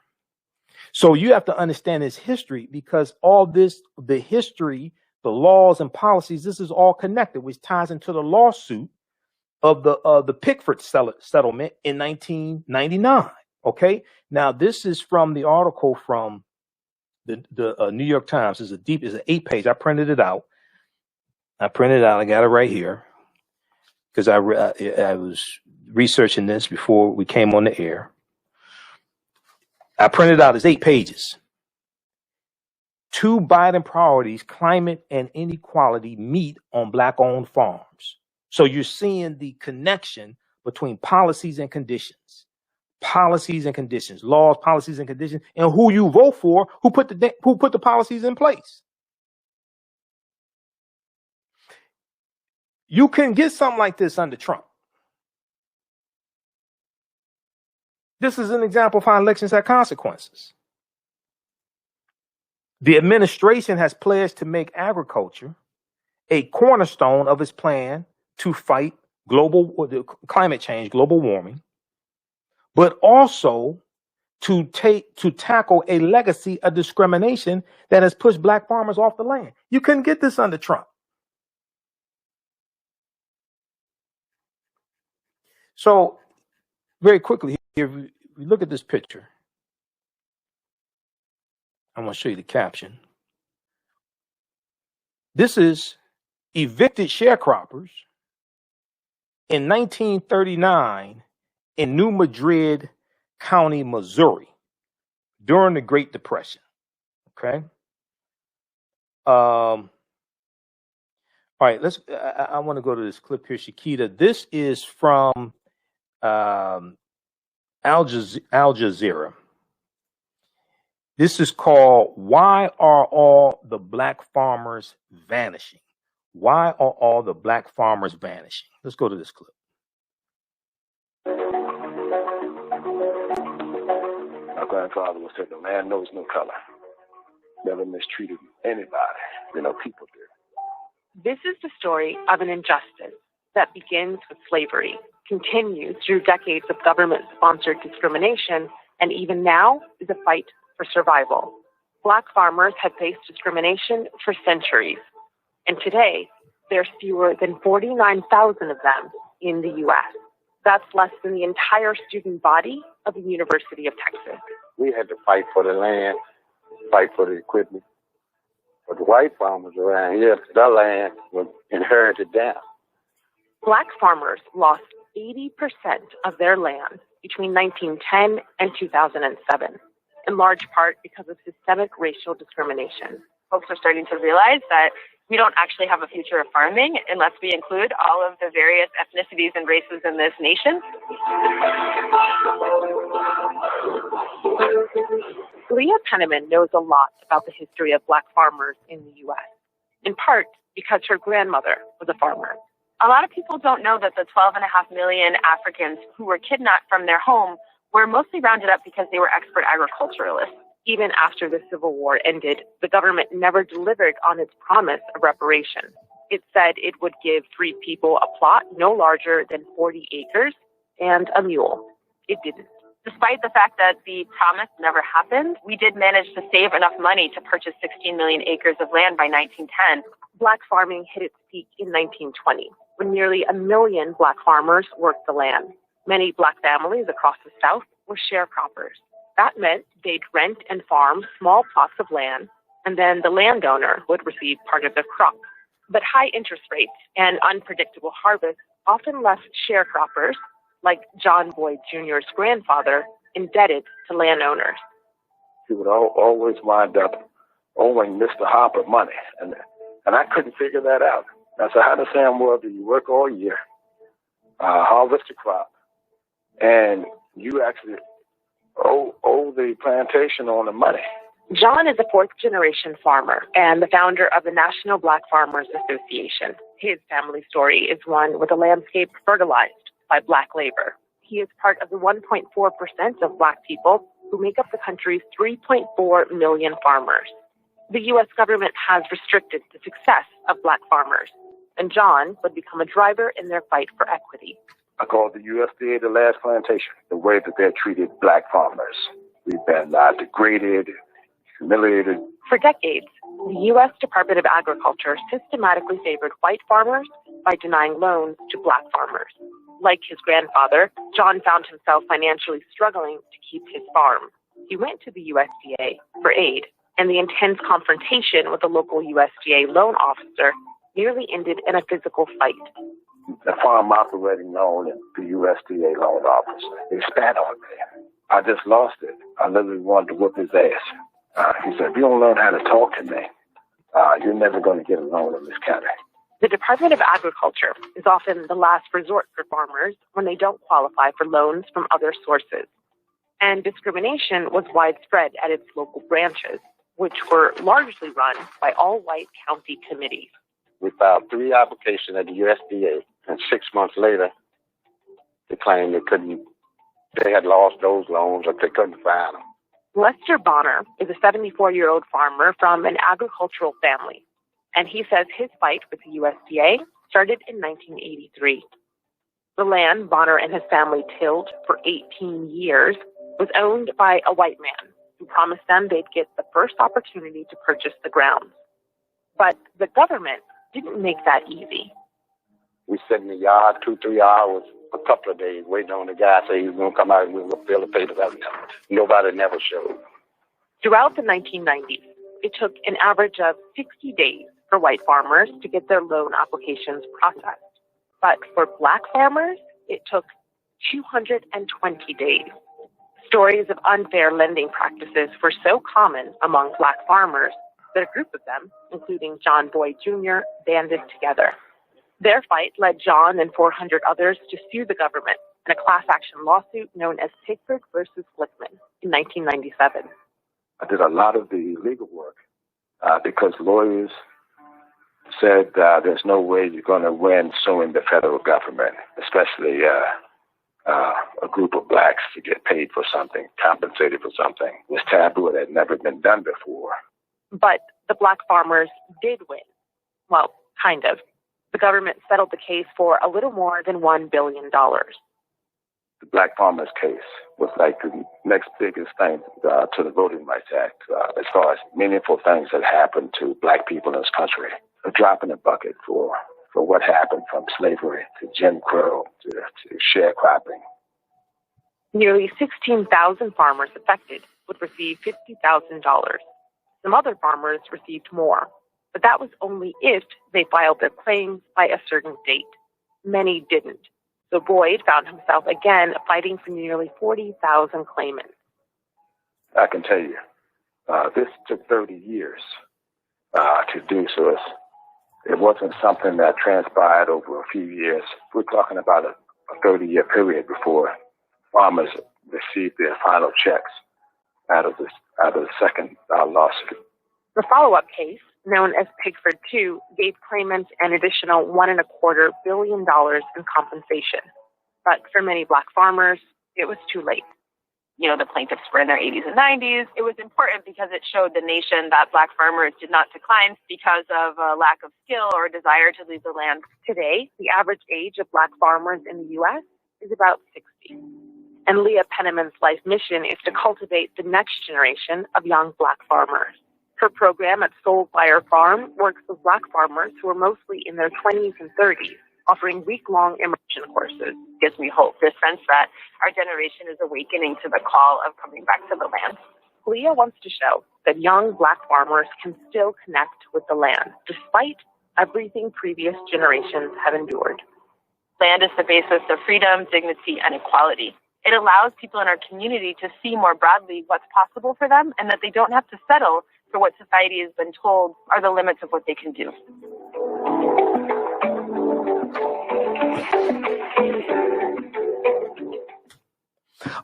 [SPEAKER 1] So you have to understand this history because all this, the history, the laws and policies, this is all connected, which ties into the lawsuit of the Pickford settlement in 1999. Okay. Now this is from the article from the New York Times. It's an 8-page. I printed it out. I got it right here because I was researching this before we came on the air. I printed out. It's 8 pages. Two Biden priorities, climate and inequality, meet on Black-owned farms. So you're seeing the connection between policies and conditions. Policies and conditions, laws, policies and conditions, and who you vote for, who put the policies in place. You can get something like this under Trump. This is an example of how elections have consequences. The administration has pledged to make agriculture a cornerstone of its plan to fight climate change, global warming, but also to tackle a legacy of discrimination that has pushed Black farmers off the land. You couldn't get this under Trump. So very quickly here, if we look at this picture, I'm going to show you the caption. This is evicted sharecroppers in 1939 in New Madrid County, Missouri, during the Great Depression. Okay. All right. I want to go to this clip here, Shakita. This is from Al Jazeera. This is called "Why Are All the Black Farmers Vanishing?" Why are all the Black farmers vanishing? Let's go to this clip.
[SPEAKER 4] My grandfather would say, "The land knows no color." Never mistreated anybody, people did.
[SPEAKER 5] This is the story of an injustice that begins with slavery, continues through decades of government-sponsored discrimination, and even now is a fight for survival. Black farmers have faced discrimination for centuries, and today there's fewer than 49,000 of them in the U.S. That's less than the entire student body of the University of Texas.
[SPEAKER 4] We had to fight for the land, fight for the equipment. But the white farmers around here, their land was inherited down.
[SPEAKER 5] Black farmers lost 80% of their land between 1910 and 2007, in large part because of systemic racial discrimination.
[SPEAKER 6] Folks are starting to realize that we don't actually have a future of farming unless we include all of the various ethnicities and races in this nation.
[SPEAKER 5] Leah Penniman knows a lot about the history of Black farmers in the U.S., in part because her grandmother was a farmer.
[SPEAKER 6] A lot of people don't know that the 12.5 million Africans who were kidnapped from their home were mostly rounded up because they were expert agriculturalists.
[SPEAKER 5] Even after the Civil War ended, the government never delivered on its promise of reparations. It said it would give 3 people a plot no larger than 40 acres and a mule. It didn't.
[SPEAKER 6] Despite the fact that the promise never happened, we did manage to save enough money to purchase 16 million acres of land by 1910.
[SPEAKER 5] Black farming hit its peak in 1920, when nearly 1 million black farmers worked the land. Many black families across the South were sharecroppers. That meant they'd rent and farm small plots of land, and then the landowner would receive part of the crop. But high interest rates and unpredictable harvests often left sharecroppers, like John Boyd Jr.'s grandfather, indebted to landowners.
[SPEAKER 4] He would always wind up owing Mr. Harper money, and I couldn't figure that out. I said, how the Sam world do you work all year, harvest a crop, and you actually owe the plantation on the money?
[SPEAKER 5] John is a 4th-generation farmer and the founder of the National Black Farmers Association. His family story is one with a landscape fertilized by black labor. He is part of the 1.4% of black people who make up the country's 3.4 million farmers. The U.S. government has restricted the success of black farmers, and John would become a driver in their fight for equity.
[SPEAKER 4] I call the USDA the last plantation, the way that they're treated black farmers. We've been degraded, humiliated.
[SPEAKER 5] For decades, the U.S. Department of Agriculture systematically favored white farmers by denying loans to black farmers. Like his grandfather, John found himself financially struggling to keep his farm. He went to the USDA for aid, and the intense confrontation with the local USDA loan officer nearly ended in a physical fight.
[SPEAKER 4] The farm operating loan and the USDA loan officer, they spat on me. I just lost it. I literally wanted to whip his ass. He said, if you don't learn how to talk to me, you're never going to get a loan in this county.
[SPEAKER 5] The Department of Agriculture is often the last resort for farmers when they don't qualify for loans from other sources. And discrimination was widespread at its local branches, which were largely run by all-white county committees.
[SPEAKER 4] We filed 3 applications at the USDA, and 6 months later, they claimed they had lost those loans or they couldn't find them.
[SPEAKER 5] Lester Bonner is a 74-year-old farmer from an agricultural family, and he says his fight with the USDA started in 1983. The land Bonner and his family tilled for 18 years was owned by a white man who promised them they'd get the first opportunity to purchase the grounds. But the government didn't make that easy.
[SPEAKER 4] We sat in the yard 2-3 hours, a couple of days, waiting on the guy to say he was going to come out and we were going to fill the papers out. Nobody never showed.
[SPEAKER 5] Throughout the 1990s, it took an average of 60 days for white farmers to get their loan applications processed. But for black farmers, it took 220 days. Stories of unfair lending practices were so common among black farmers that a group of them, including John Boyd Jr., banded together. Their fight led John and 400 others to sue the government in a class action lawsuit known as Pickford versus Glickman in 1997.
[SPEAKER 4] I did a lot of the legal work because lawyers said there's no way you're going to win suing the federal government, especially a group of blacks to get paid for something, compensated for something. It was taboo. It had never been done before.
[SPEAKER 5] But the black farmers did win. Well, kind of. The government settled the case for a little more than $1 billion.
[SPEAKER 4] The Black Farmers case was like the next biggest thing to the Voting Rights Act as far as meaningful things that happened to black people in this country. A drop in the bucket for what happened from slavery to Jim Crow to sharecropping.
[SPEAKER 5] Nearly 16,000 farmers affected would receive $50,000. Some other farmers received more, but that was only if they filed their claims by a certain date. Many didn't. So Boyd found himself again fighting for nearly 40,000 claimants.
[SPEAKER 4] I can tell you, this took 30 years to do, so it wasn't something that transpired over a few years. We're talking about a 30-year period before farmers received their final checks out of the second lawsuit.
[SPEAKER 5] The follow-up case, known as Pickford 2, gave claimants an additional $1.25 billion in compensation. But for many black farmers, it was too late.
[SPEAKER 6] the plaintiffs were in their 80s and 90s. It was important because it showed the nation that Black farmers did not decline because of a lack of skill or desire to leave the land.
[SPEAKER 5] Today, the average age of Black farmers in the U.S. is about 60. And Leah Penniman's life mission is to cultivate the next generation of young Black farmers. Her program at Soulfire Farm works with Black farmers who are mostly in their 20s and 30s, offering week-long immersion courses.
[SPEAKER 6] It gives me hope, this sense that our generation is awakening to the call of coming back to the land.
[SPEAKER 5] Leah wants to show that young Black farmers can still connect with the land, despite everything previous generations have endured.
[SPEAKER 6] Land is the basis of freedom, dignity, and equality. It allows people in our community to see more broadly what's possible for them and that they don't have to settle for what society has been told are the limits of what they can do.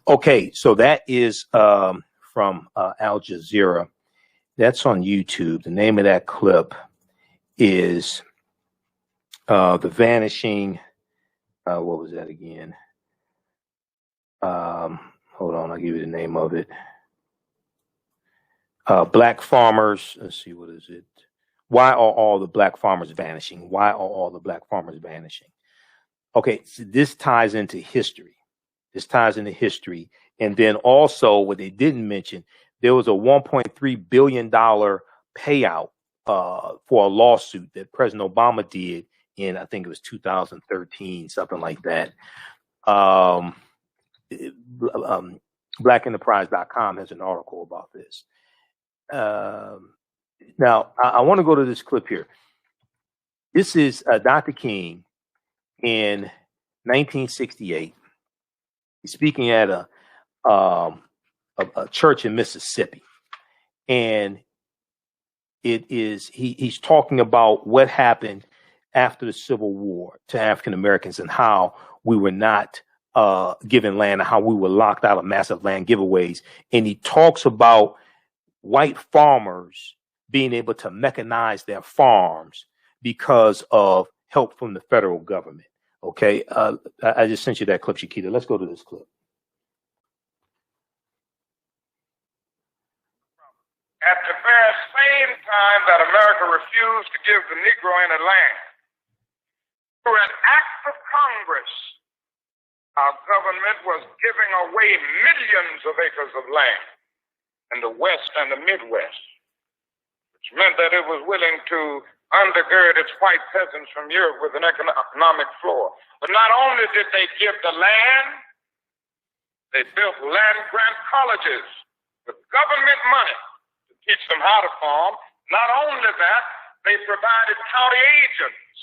[SPEAKER 1] Okay, so that is from Al Jazeera. That's on YouTube. The name of that clip is The Vanishing. What was that again? Hold on, I'll give you the name of it. Black farmers. Let's see, what is it? Why are all the Black farmers vanishing? Why are all the Black farmers vanishing? Okay, so this ties into history. And then also what they didn't mention, there was a $1.3 billion payout for a lawsuit that President Obama did in, I think it was 2013, something like that. BlackEnterprise.com has an article about this. Now, I want to go to this clip here. This is Dr. King in 1968. He's speaking at a church in Mississippi, and he's talking about what happened after the Civil War to African Americans and how we were not given land and how we were locked out of massive land giveaways. And he talks about white farmers being able to mechanize their farms because of help from the federal government. Okay, I just sent you that clip, Shakita. Let's go to this clip.
[SPEAKER 7] At the very same time that America refused to give the Negro any land, through an act of Congress, our government was giving away millions of acres of land in the West and the Midwest, which meant that it was willing to undergird its white peasants from Europe with an economic floor. But not only did they give the land, they built land-grant colleges with government money to teach them how to farm. Not only that, they provided county agents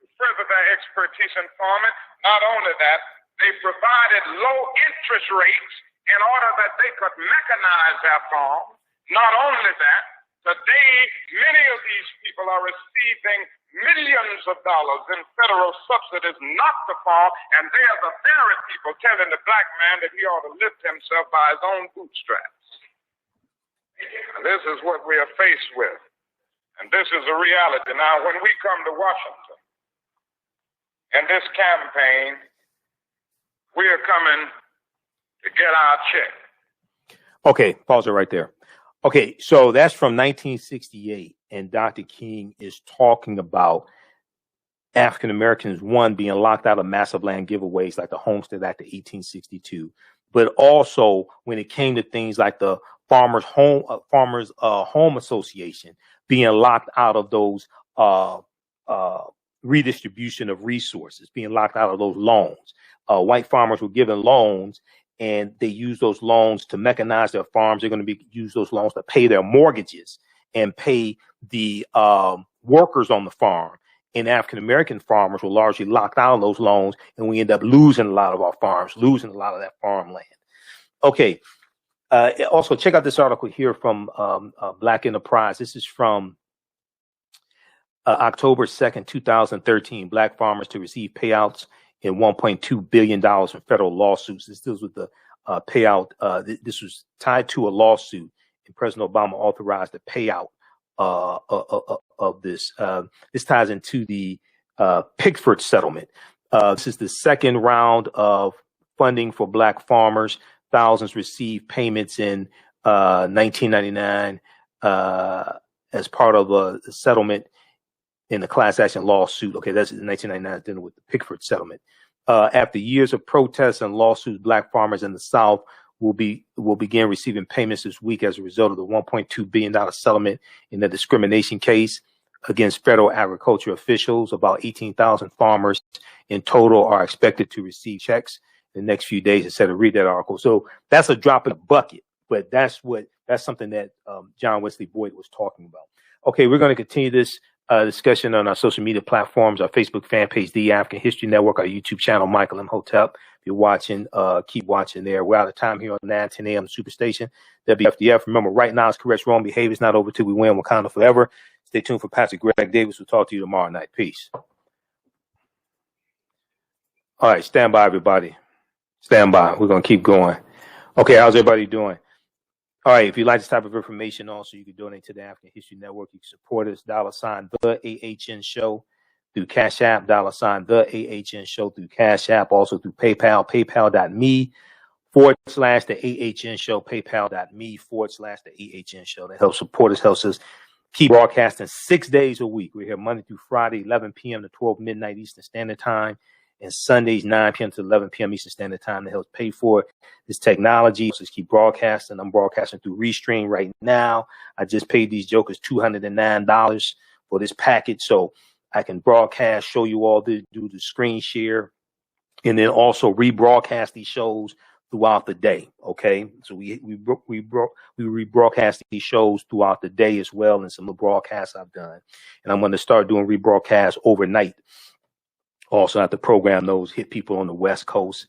[SPEAKER 7] to further their expertise in farming. Not only that, they provided low interest rates in order that they could mechanize their farm. Not only that, today, many of these people are receiving millions of dollars in federal subsidies not to farm, and they are the very people telling the black man that he ought to lift himself by his own bootstraps. And this is what we are faced with, and this is a reality. Now, when we come to Washington, in this campaign, we are coming to get our check.
[SPEAKER 1] Okay, pause it right there. Okay, so that's from 1968, and Dr. King is talking about African Americans, one, being locked out of massive land giveaways like the Homestead Act of 1862, but also when it came to things like the Farmers Home Association being locked out of those redistribution of resources, being locked out of those loans. White farmers were given loans, and they use those loans to mechanize their farms. They're going to use those loans to pay their mortgages and pay the workers on the farm. And African-American farmers were largely locked out of those loans, and we end up losing a lot of our farms, losing a lot of that farmland. Okay. Also, check out this article here from Black Enterprise. This is from October 2nd, 2013. Black farmers to receive payouts in $1.2 billion in federal lawsuits. This deals with the payout. This was tied to a lawsuit, and President Obama authorized the payout of this. This ties into the Pickford settlement. This is the second round of funding for black farmers. thousands received payments in 1999 as part of a settlement in the class action lawsuit. Okay, that's in 1999, dealing with the Pickford settlement. After years of protests and lawsuits, black farmers in the South will begin receiving payments this week as a result of the $1.2 billion settlement in the discrimination case against federal agriculture officials. About 18,000 farmers in total are expected to receive checks in the next few days. Instead of read that article, so that's a drop in the bucket, but that's something that John Wesley Boyd was talking about. Okay, we're going to continue this discussion on our social media platforms, our Facebook fan page, The African History Network, our YouTube channel, Michael Imhotep. If you're watching, keep watching there. We're out of time here on 9:10 a.m. Superstation, WFDF. Remember, right now it's correct wrong behavior. It's not over till we win. Wakanda forever. Stay tuned for Pastor Greg Davis. We'll talk to you tomorrow night. Peace. All right, stand by, everybody. Stand by. We're going to keep going. Okay, how's everybody doing? All right, if you like this type of information, also, you can donate to the African History Network. You can support us, $, TheAHNShow through Cash App, $, TheAHNShow through Cash App, also through PayPal, paypal.me/TheAHNShow, paypal.me/TheAHNShow. That helps support us, helps us keep broadcasting 6 days a week. We're here Monday through Friday, 11 p.m. to 12 midnight Eastern Standard Time, and Sundays, 9 p.m. to 11 p.m. Eastern Standard Time. That helps pay for this technology. So just keep broadcasting. I'm broadcasting through Restream right now. I just paid these jokers $209 for this package, so I can broadcast, show you all this, do the screen share, and then also rebroadcast these shows throughout the day. Okay, so we rebroadcast these shows throughout the day as well, and some of the broadcasts I've done, and I'm going to start doing rebroadcasts overnight. Also, I have to program those, hit people on the West Coast,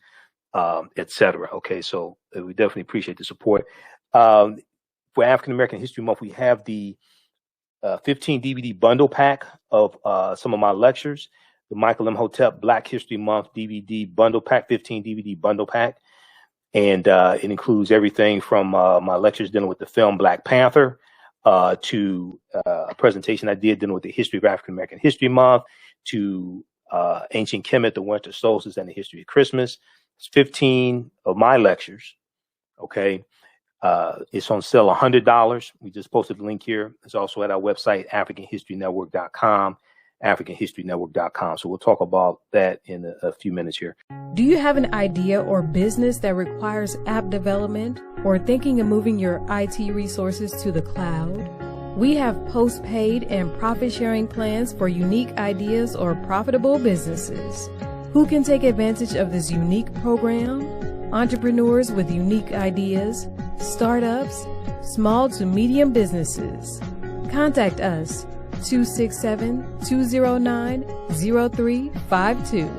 [SPEAKER 1] etc. Okay, so we definitely appreciate the support. For African American History Month, we have the 15 DVD bundle pack of some of my lectures. The Michael Imhotep Black History Month DVD bundle pack, 15 DVD bundle pack, and it includes everything from my lectures dealing with the film Black Panther to a presentation I did dealing with the history of African American History Month, to Ancient Kemet, the Winter Solstice, and the history of Christmas. It's 15 of my lectures. Okay. It's on sale $100. We just posted the link here. It's also at our website, AfricanHistoryNetwork.com, AfricanHistoryNetwork.com. So we'll talk about that in a few minutes here.
[SPEAKER 8] Do you have an idea or business that requires app development, or thinking of moving your IT resources to the cloud? We have post-paid and profit-sharing plans for unique ideas or profitable businesses. Who can take advantage of this unique program? Entrepreneurs with unique ideas, startups, small to medium businesses. Contact us, 267-209-0352.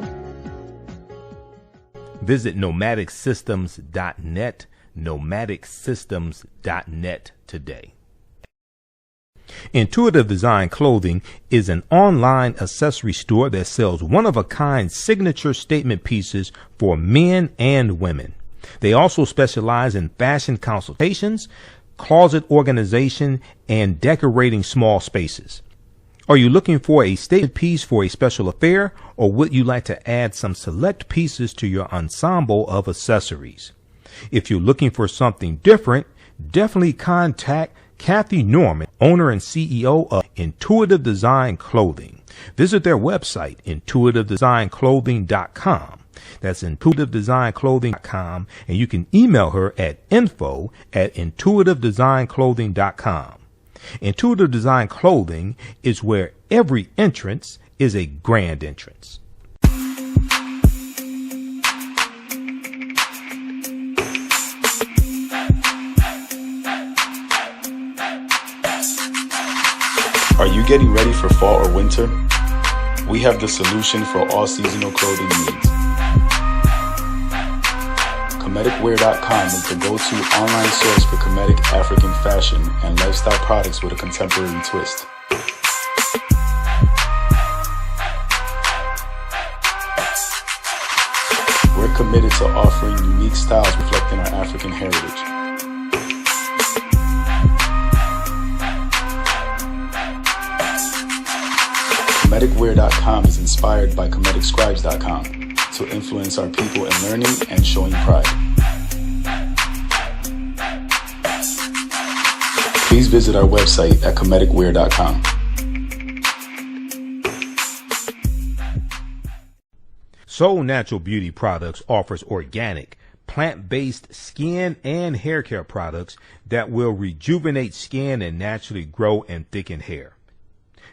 [SPEAKER 1] Visit nomadicsystems.net, nomadicsystems.net today. Intuitive Design Clothing is an online accessory store that sells one-of-a-kind signature statement pieces for men and women. They also specialize in fashion consultations, closet organization, and decorating small spaces. Are you looking for a statement piece for a special affair, or would you like to add some select pieces to your ensemble of accessories? If you're looking for something different, definitely contact Kathy Norman, owner and CEO of Intuitive Design Clothing. Visit their website, intuitivedesignClothing.com. That's intuitivedesignClothing.com, and you can email her at info@intuitivedesignClothing.com. Intuitive Design Clothing is where every entrance is a grand entrance.
[SPEAKER 2] Are you getting ready for fall or winter? We have the solution for all seasonal clothing needs. Kemeticwear.com is the go-to online source for Kemetic African fashion and lifestyle products with a contemporary twist. We're committed to offering unique styles reflecting our African heritage. Kemeticwear.com is inspired by KemeticScribes.com to influence our people in learning and showing pride. please visit our website at comedicwear.com.
[SPEAKER 1] Soul Natural Beauty Products offers organic, plant-based skin and hair care products that will rejuvenate skin and naturally grow and thicken hair.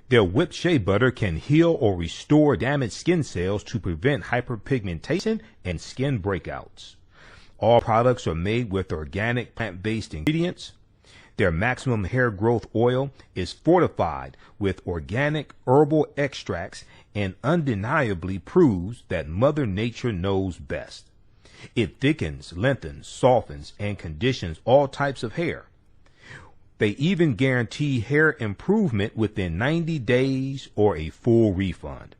[SPEAKER 1] Their whipped shea butter can heal or restore damaged skin cells to prevent hyperpigmentation and skin breakouts. All products are made with organic plant-based ingredients. Their maximum hair growth oil is fortified with organic herbal extracts and undeniably proves that Mother Nature knows best. It thickens, lengthens, softens, and conditions all types of hair. They even guarantee hair improvement within 90 days or a full refund.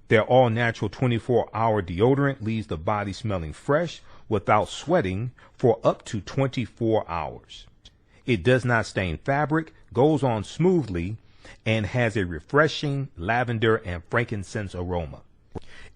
[SPEAKER 1] Their all-natural 24-hour deodorant leaves the body smelling fresh without sweating for up to 24 hours. It does not stain fabric, goes on smoothly, and has a refreshing lavender and frankincense aroma.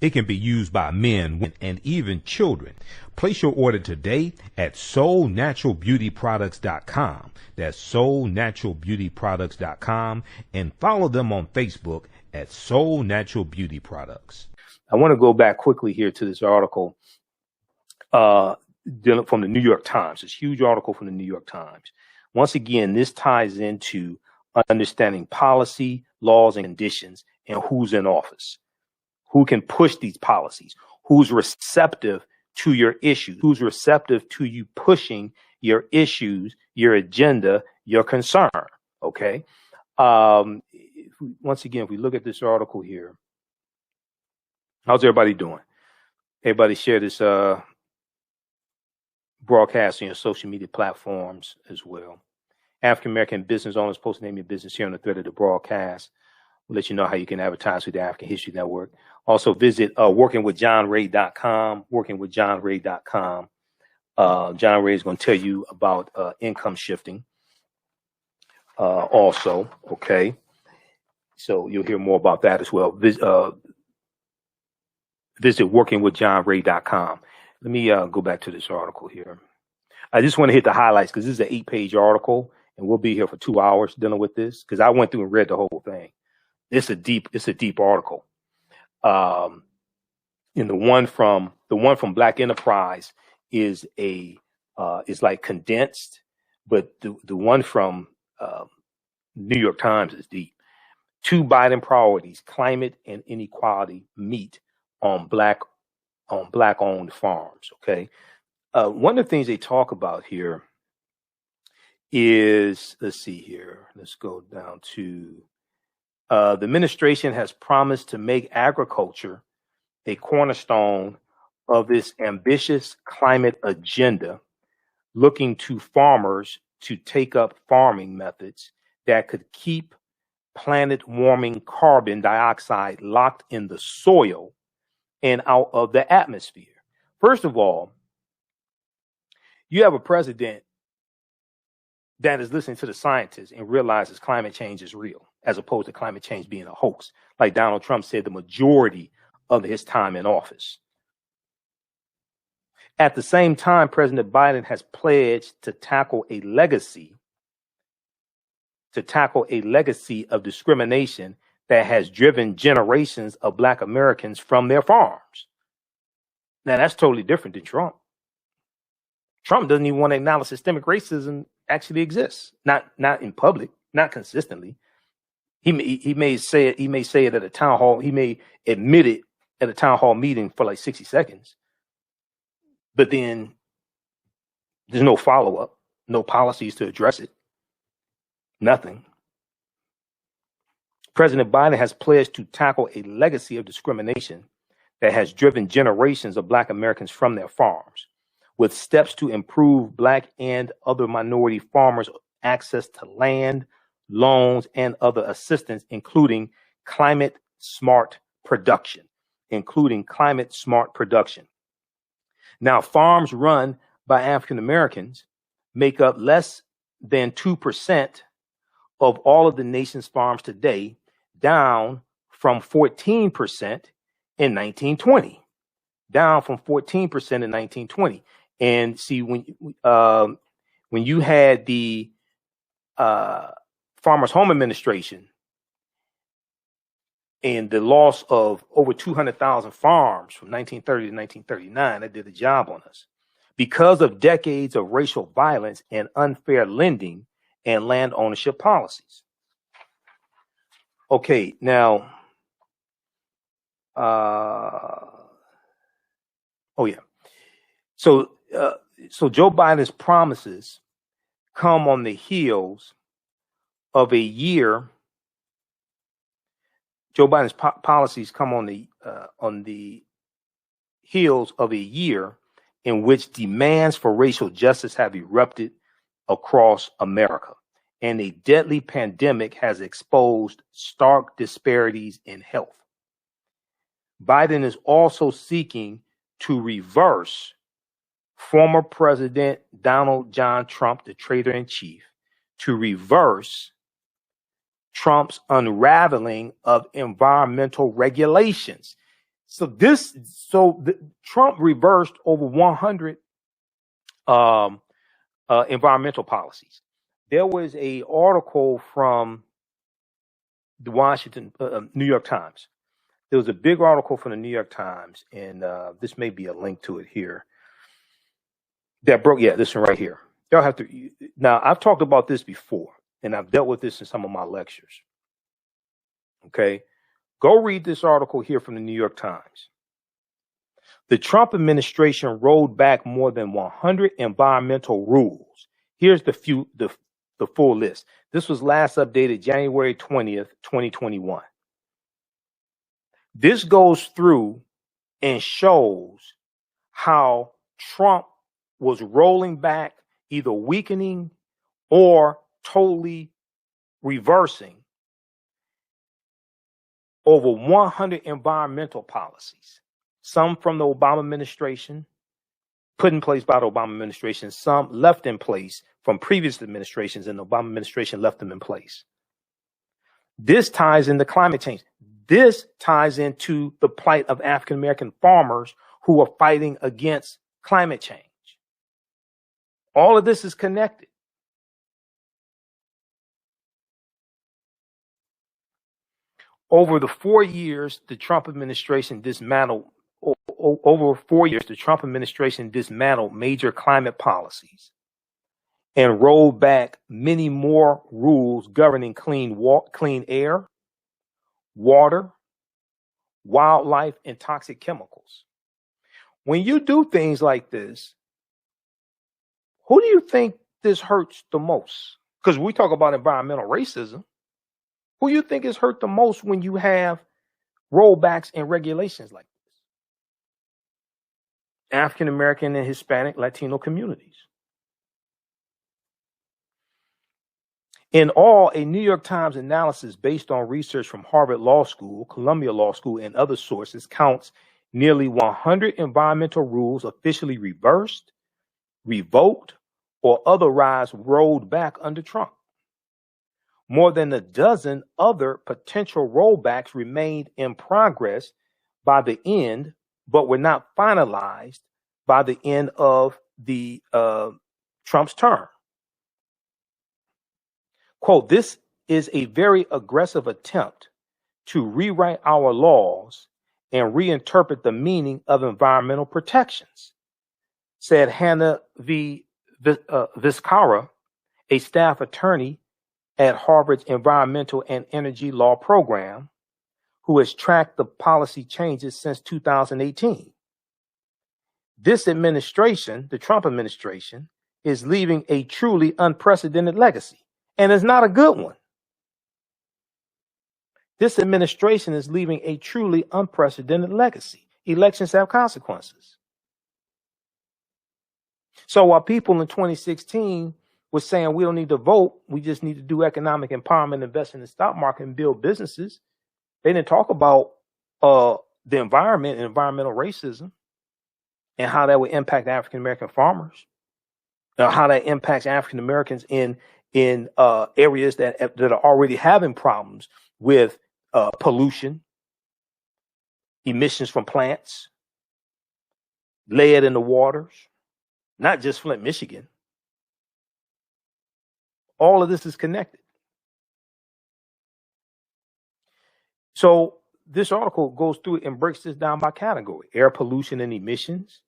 [SPEAKER 1] It can be used by men, women, and even children. Place your order today at soulnaturalbeautyproducts.com. That's soulnaturalbeautyproducts.com, and follow them on Facebook at Soul Natural Beauty Products. I want to go back quickly here to this article from the New York Times. This huge article from the New York Times. Once again, this ties into understanding policy, laws, and conditions, and who's in office. Who can push these policies? Who's receptive to your issues? Who's receptive to you pushing your issues, your agenda, your concern? Okay. Once again, if we look at this article here, how's everybody doing? Everybody share this broadcast on your social media platforms as well. African American business owners post the name of your business here on the thread of the broadcast. We'll let you know how you can advertise with the African History Network. Also visit workingwithjohnray.com, workingwithjohnray.com. John Ray is going to tell you about income shifting also, okay? So you'll hear more about that as well. Visit workingwithjohnray.com. Let me go back to this article here. I just want to hit the highlights because this is an 8-page article, and we'll be here for 2 hours dealing with this because I went through and read the whole thing. It's a deep article. And the one from Black Enterprise is like condensed, but the one from New York Times is deep. 2 Biden priorities: climate and inequality meet on black owned farms. Okay. One of the things they talk about here is, let's see here. Let's go down to the administration has promised to make agriculture a cornerstone of its ambitious climate agenda, looking to farmers to take up farming methods that could keep planet warming carbon dioxide locked in the soil and out of the atmosphere. First of all, you have a president that is listening to the scientists and realizes climate change is real, as opposed to climate change being a hoax, like Donald Trump said the majority of his time in office. At the same time, President Biden has pledged to tackle a legacy of discrimination that has driven generations of Black Americans from their farms. Now, that's totally different than Trump. Trump doesn't even want to acknowledge systemic racism actually exists, not in public, not consistently. He may say it at a town hall. He may admit it at a town hall meeting for like 60 seconds, but then there's no follow up, no policies to address it, nothing. President Biden has pledged to tackle a legacy of discrimination that has driven generations of Black Americans from their farms, with steps to improve Black and other minority farmers' access to land, loans, and other assistance, including climate smart production. Now, farms run by African Americans make up less than 2% of all of the nation's farms today, down from 14% in 1920. Down from 14% in 1920. And see, when you had the Farmers Home Administration and the loss of over 200,000 farms from 1930 to 1939, that did a job on us. Because of decades of racial violence and unfair lending and land ownership policies. Okay, now, So Joe Biden's promises come on the heels of a year. Joe Biden's policies come on the heels of a year in which demands for racial justice have erupted across America, and a deadly pandemic has exposed stark disparities in health. Biden is also seeking to reverse former President Donald John Trump, the traitor-in-chief, to reverse Trump's unraveling of environmental regulations. Trump reversed over 100 environmental policies. There was a article from the New York Times. There was a big article from the New York Times, and this may be a link to it here. This one right here. Y'all have to. Now, I've talked about this before, and I've dealt with this in some of my lectures. Okay, go read this article here from the New York Times. The Trump administration rolled back more than 100 environmental rules. Here's the full list. This was last updated January 20th, 2021. This goes through and shows how Trump was rolling back, either weakening or totally reversing over 100 environmental policies. Some from the Obama administration, put in place by the Obama administration, some left in place from previous administrations, and the Obama administration left them in place. This ties into climate change. This ties into the plight of African American farmers who are fighting against climate change. All of this is connected. Over the 4 years, the Trump administration dismantled major climate policies and rolled back many more rules governing clean air, water, wildlife, and toxic chemicals. When you do things like this, who do you think this hurts the most? Because we talk about environmental racism. Who do you think is hurt the most when you have rollbacks and regulations like this? African American and Hispanic Latino communities. In all, a New York Times analysis based on research from Harvard Law School, Columbia Law School, and other sources counts nearly 100 environmental rules officially reversed, revoked, or otherwise rolled back under Trump. More than a dozen other potential rollbacks remained in progress by the end, but were not finalized by the end of the Trump's term. Quote, "This is a very aggressive attempt to rewrite our laws and reinterpret the meaning of environmental protections," said Hannah Vizcarra, a staff attorney at Harvard's Environmental and Energy Law Program, who has tracked the policy changes since 2018. This administration, the Trump administration, is leaving a truly unprecedented legacy, and it's not a good one. This administration is leaving a truly unprecedented legacy. Elections have consequences. So while people in 2016 was saying we don't need to vote, we just need to do economic empowerment, invest in the stock market, and build businesses, they didn't talk about the environment and environmental racism and how that would impact African American farmers, how that impacts African Americans in areas that are already having problems with pollution, emissions from plants, lead in the waters, not just Flint, Michigan. All of this is connected. So this article goes through it and breaks this down by category: air pollution and emissions.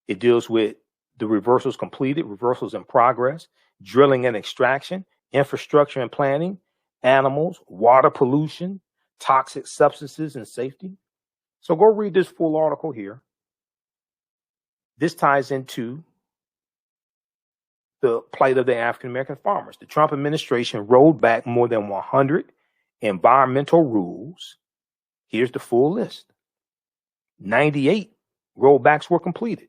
[SPEAKER 1] It deals with the reversals completed, reversals in progress, drilling and extraction, infrastructure and planning, animals, water pollution, toxic substances and safety. So go read this full article here. This ties into the plight of the African American farmers. The Trump administration rolled back more than 100 environmental rules. Here's the full list. 98 rollbacks were completed.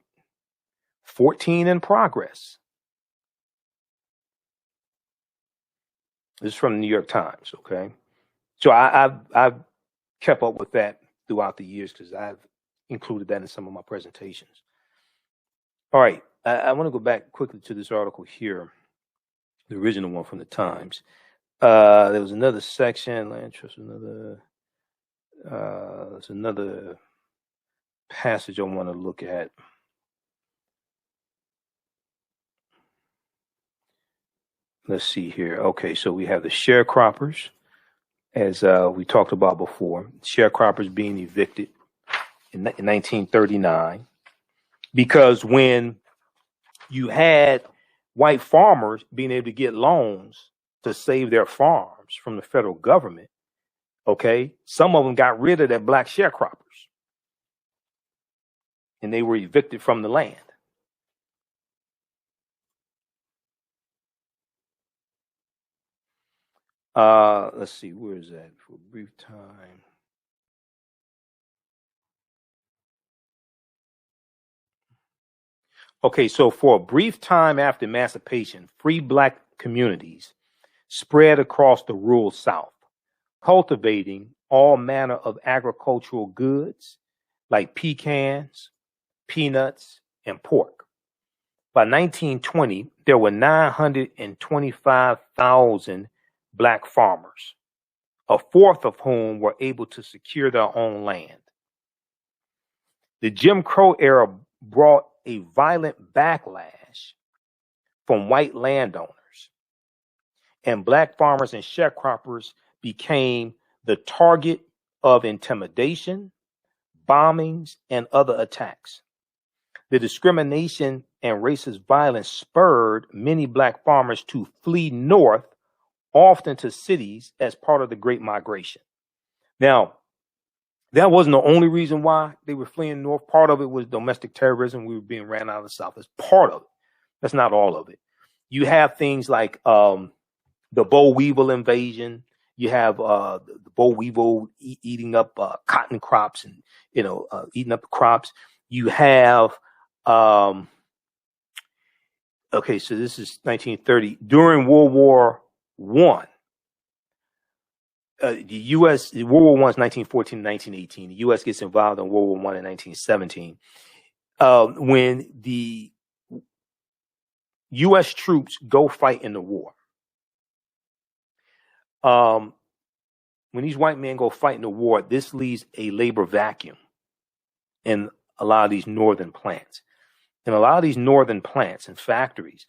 [SPEAKER 1] 14 in progress. This is from the New York Times, okay? So I've kept up with that throughout the years because I've included that in some of my presentations. All right, I want to go back quickly to this article here, the original one from the Times. There was another section, land trust, there's another passage I want to look at. Let's see here. Okay, so we have the sharecroppers, as we talked about before. Sharecroppers being evicted in 1939, because when you had white farmers being able to get loans to save their farms from the federal government, okay, some of them got rid of their black sharecroppers, and they were evicted from the land. Let's see, where is that? For a brief time. Okay, so for a brief time after emancipation, free black communities spread across the rural South, cultivating all manner of agricultural goods like pecans, peanuts, and pork. By 1920, there were 925,000 black farmers, a fourth of whom were able to secure their own land. The Jim Crow era brought a violent backlash from white landowners, and black farmers and sharecroppers became the target of intimidation, bombings, and other attacks. The discrimination and racist violence spurred many black farmers to flee north, often to cities, as part of the Great Migration. Now, that wasn't the only reason why they were fleeing north. Part of it was domestic terrorism. We were being ran out of the South. That's part of it. That's not all of it. You have things like the boll weevil invasion. You have the boll weevil eating up cotton crops and eating up the crops. You have okay, so this is 1930. During World War I. The U.S. World War I is 1914 to 1918. The U.S. gets involved in World War I in 1917. When the U.S. troops go fight in the war, when these white men go fight in the war, this leaves a labor vacuum in a lot of these northern plants. And a lot of these northern plants and factories,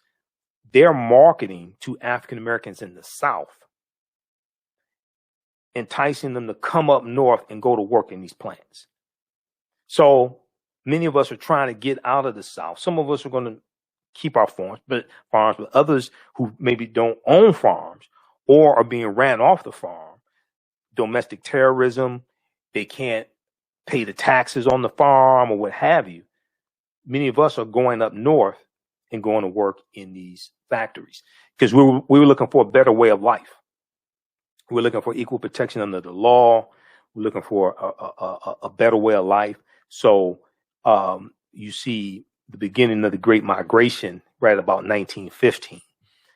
[SPEAKER 1] they're marketing to African Americans in the South, enticing them to come up north and go to work in these plants. So many of us are trying to get out of the South. Some of us are going to keep our farms, but others who maybe don't own farms or are being ran off the farm, domestic terrorism, they can't pay the taxes on the farm or what have you. Many of us are going up north and going to work in these factories because we were looking for a better way of life. We're looking for equal protection under the law. We're looking for a better way of life. So you see the beginning of the Great Migration right about 1915.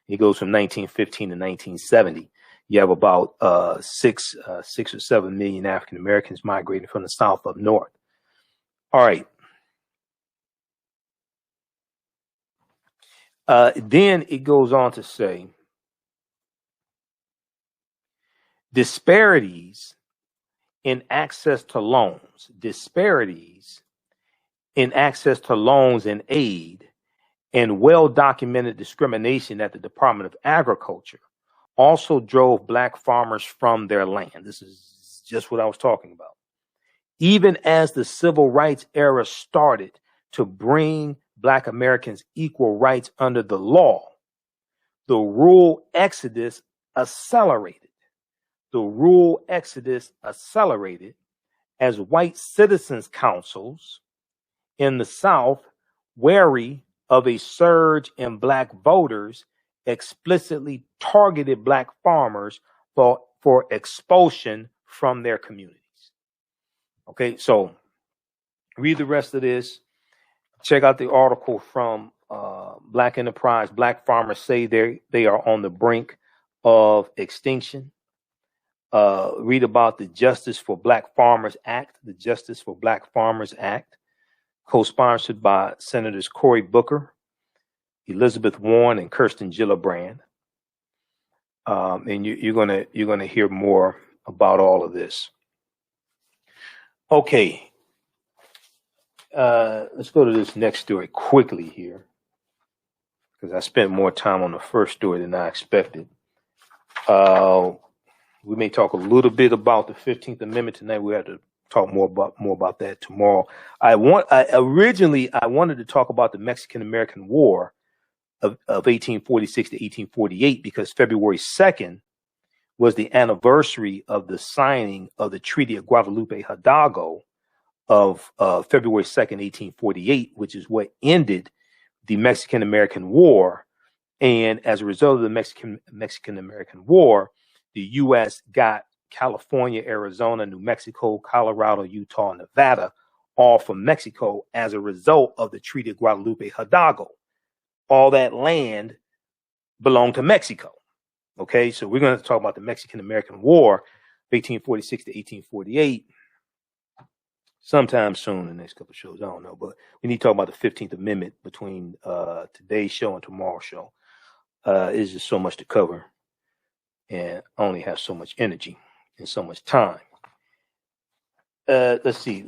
[SPEAKER 1] It goes from 1915 to 1970. You have about 6 or 7 million African Americans migrating from the South up north. All right. Then it goes on to say, disparities in access to loans and aid and well-documented discrimination at the Department of Agriculture also drove black farmers from their land. This is just what I was talking about. Even as the civil rights era started to bring black Americans equal rights under the law, the rural exodus accelerated. The rural exodus accelerated as white citizens councils in the South, wary of a surge in black voters, explicitly targeted black farmers for expulsion from their communities. Okay, so read the rest of this. Check out the article from Black Enterprise. Black farmers say they are on the brink of extinction. Read about the Justice for Black Farmers Act, the Justice for Black Farmers Act, co-sponsored by Senators Cory Booker, Elizabeth Warren, and Kirsten Gillibrand. And you're gonna hear more about all of this. Okay. Let's go to this next story quickly here, because I spent more time on the first story than I expected. We may talk a little bit about the 15th Amendment tonight. We have to talk more about that tomorrow. Originally I wanted to talk about the Mexican-American War of 1846 to 1848, because February 2nd was the anniversary of the signing of the Treaty of Guadalupe Hidalgo of February 2nd, 1848, which is what ended the Mexican-American War. And as a result of the Mexican-American War, the U.S. got California, Arizona, New Mexico, Colorado, Utah, and Nevada all from Mexico as a result of the Treaty of Guadalupe Hidalgo. All that land belonged to Mexico. Okay, so we're going to talk about the Mexican-American War of 1846 to 1848 sometime soon in the next couple of shows. I don't know, but we need to talk about the 15th Amendment between today's show and tomorrow's show. It's just so much to cover, and I only have so much energy and so much time. Let's see.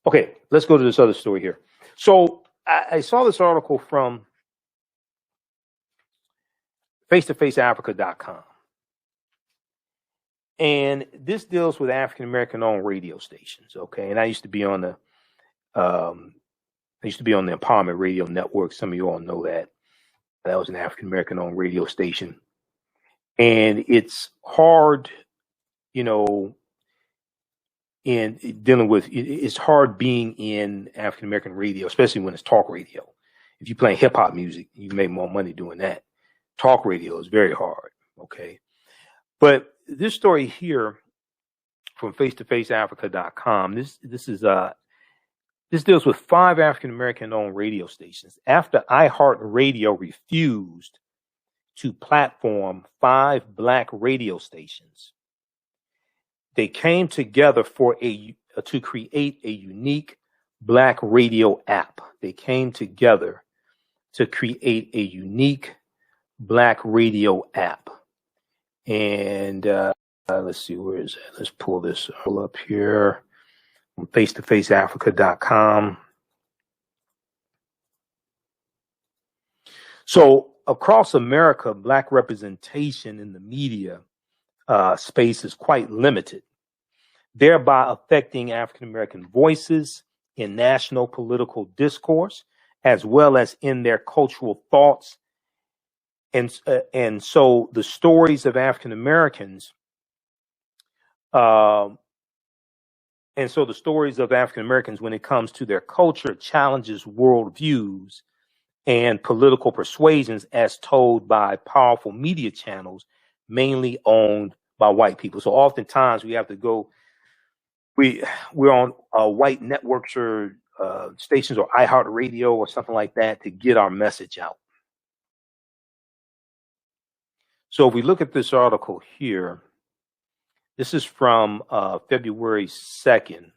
[SPEAKER 1] Okay, let's go to this other story here. So I saw this article from face-to-faceafrica.com. And this deals with African-American owned radio stations. Okay. And I used to be on the Empowerment Radio Network. Some of you all know that. That was an African-American owned radio station. And it's hard, in dealing with, it's hard being in African-American radio, especially when it's talk radio. If you play hip hop music, you make more money doing that. Talk radio is very hard. Okay. But this story here from face-to-faceafrica.com, this deals with 5 African-American owned radio stations. After iHeart Radio refused to platform 5 black radio stations, they came together to create a unique black radio app. They came together to create a unique black radio app. And let's see, where is that? Let's pull this all up here on face-to-faceafrica.com. So across America, black representation in the media space is quite limited, thereby affecting African-American voices in national political discourse, as well as in their cultural thoughts. And so the stories of African Americans, when it comes to their culture, challenges worldviews and political persuasions as told by powerful media channels, mainly owned by white people. So oftentimes we have to go, we're on white networks or stations or iHeart Radio or something like that to get our message out. So if we look at this article here, this is from February 2nd. I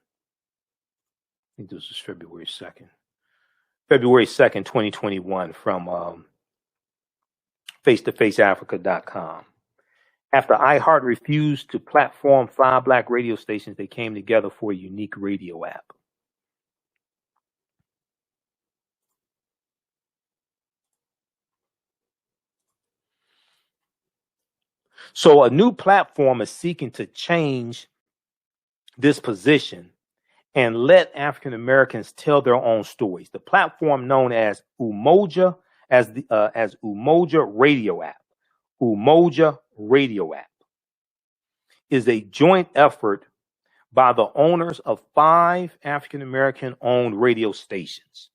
[SPEAKER 1] think this is February 2nd. February 2nd, 2021 from face-to-faceafrica.com. After iHeart refused to platform 5 black radio stations, they came together for a unique radio app. So a new platform is seeking to change this position and let African Americans tell their own stories. The platform known as Umoja, as Umoja Radio App. Umoja Radio App is a joint effort by the owners of 5 African American owned radio stations.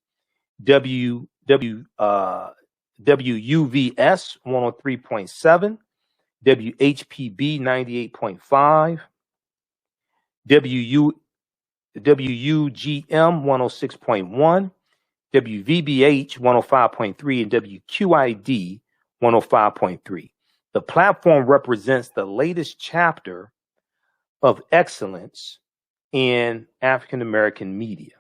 [SPEAKER 1] WUVS 103.7, WHPB 98.5, WUGM 106.1, WVBH 105.3, and WQID 105.3. The platform represents the latest chapter of excellence in African American media.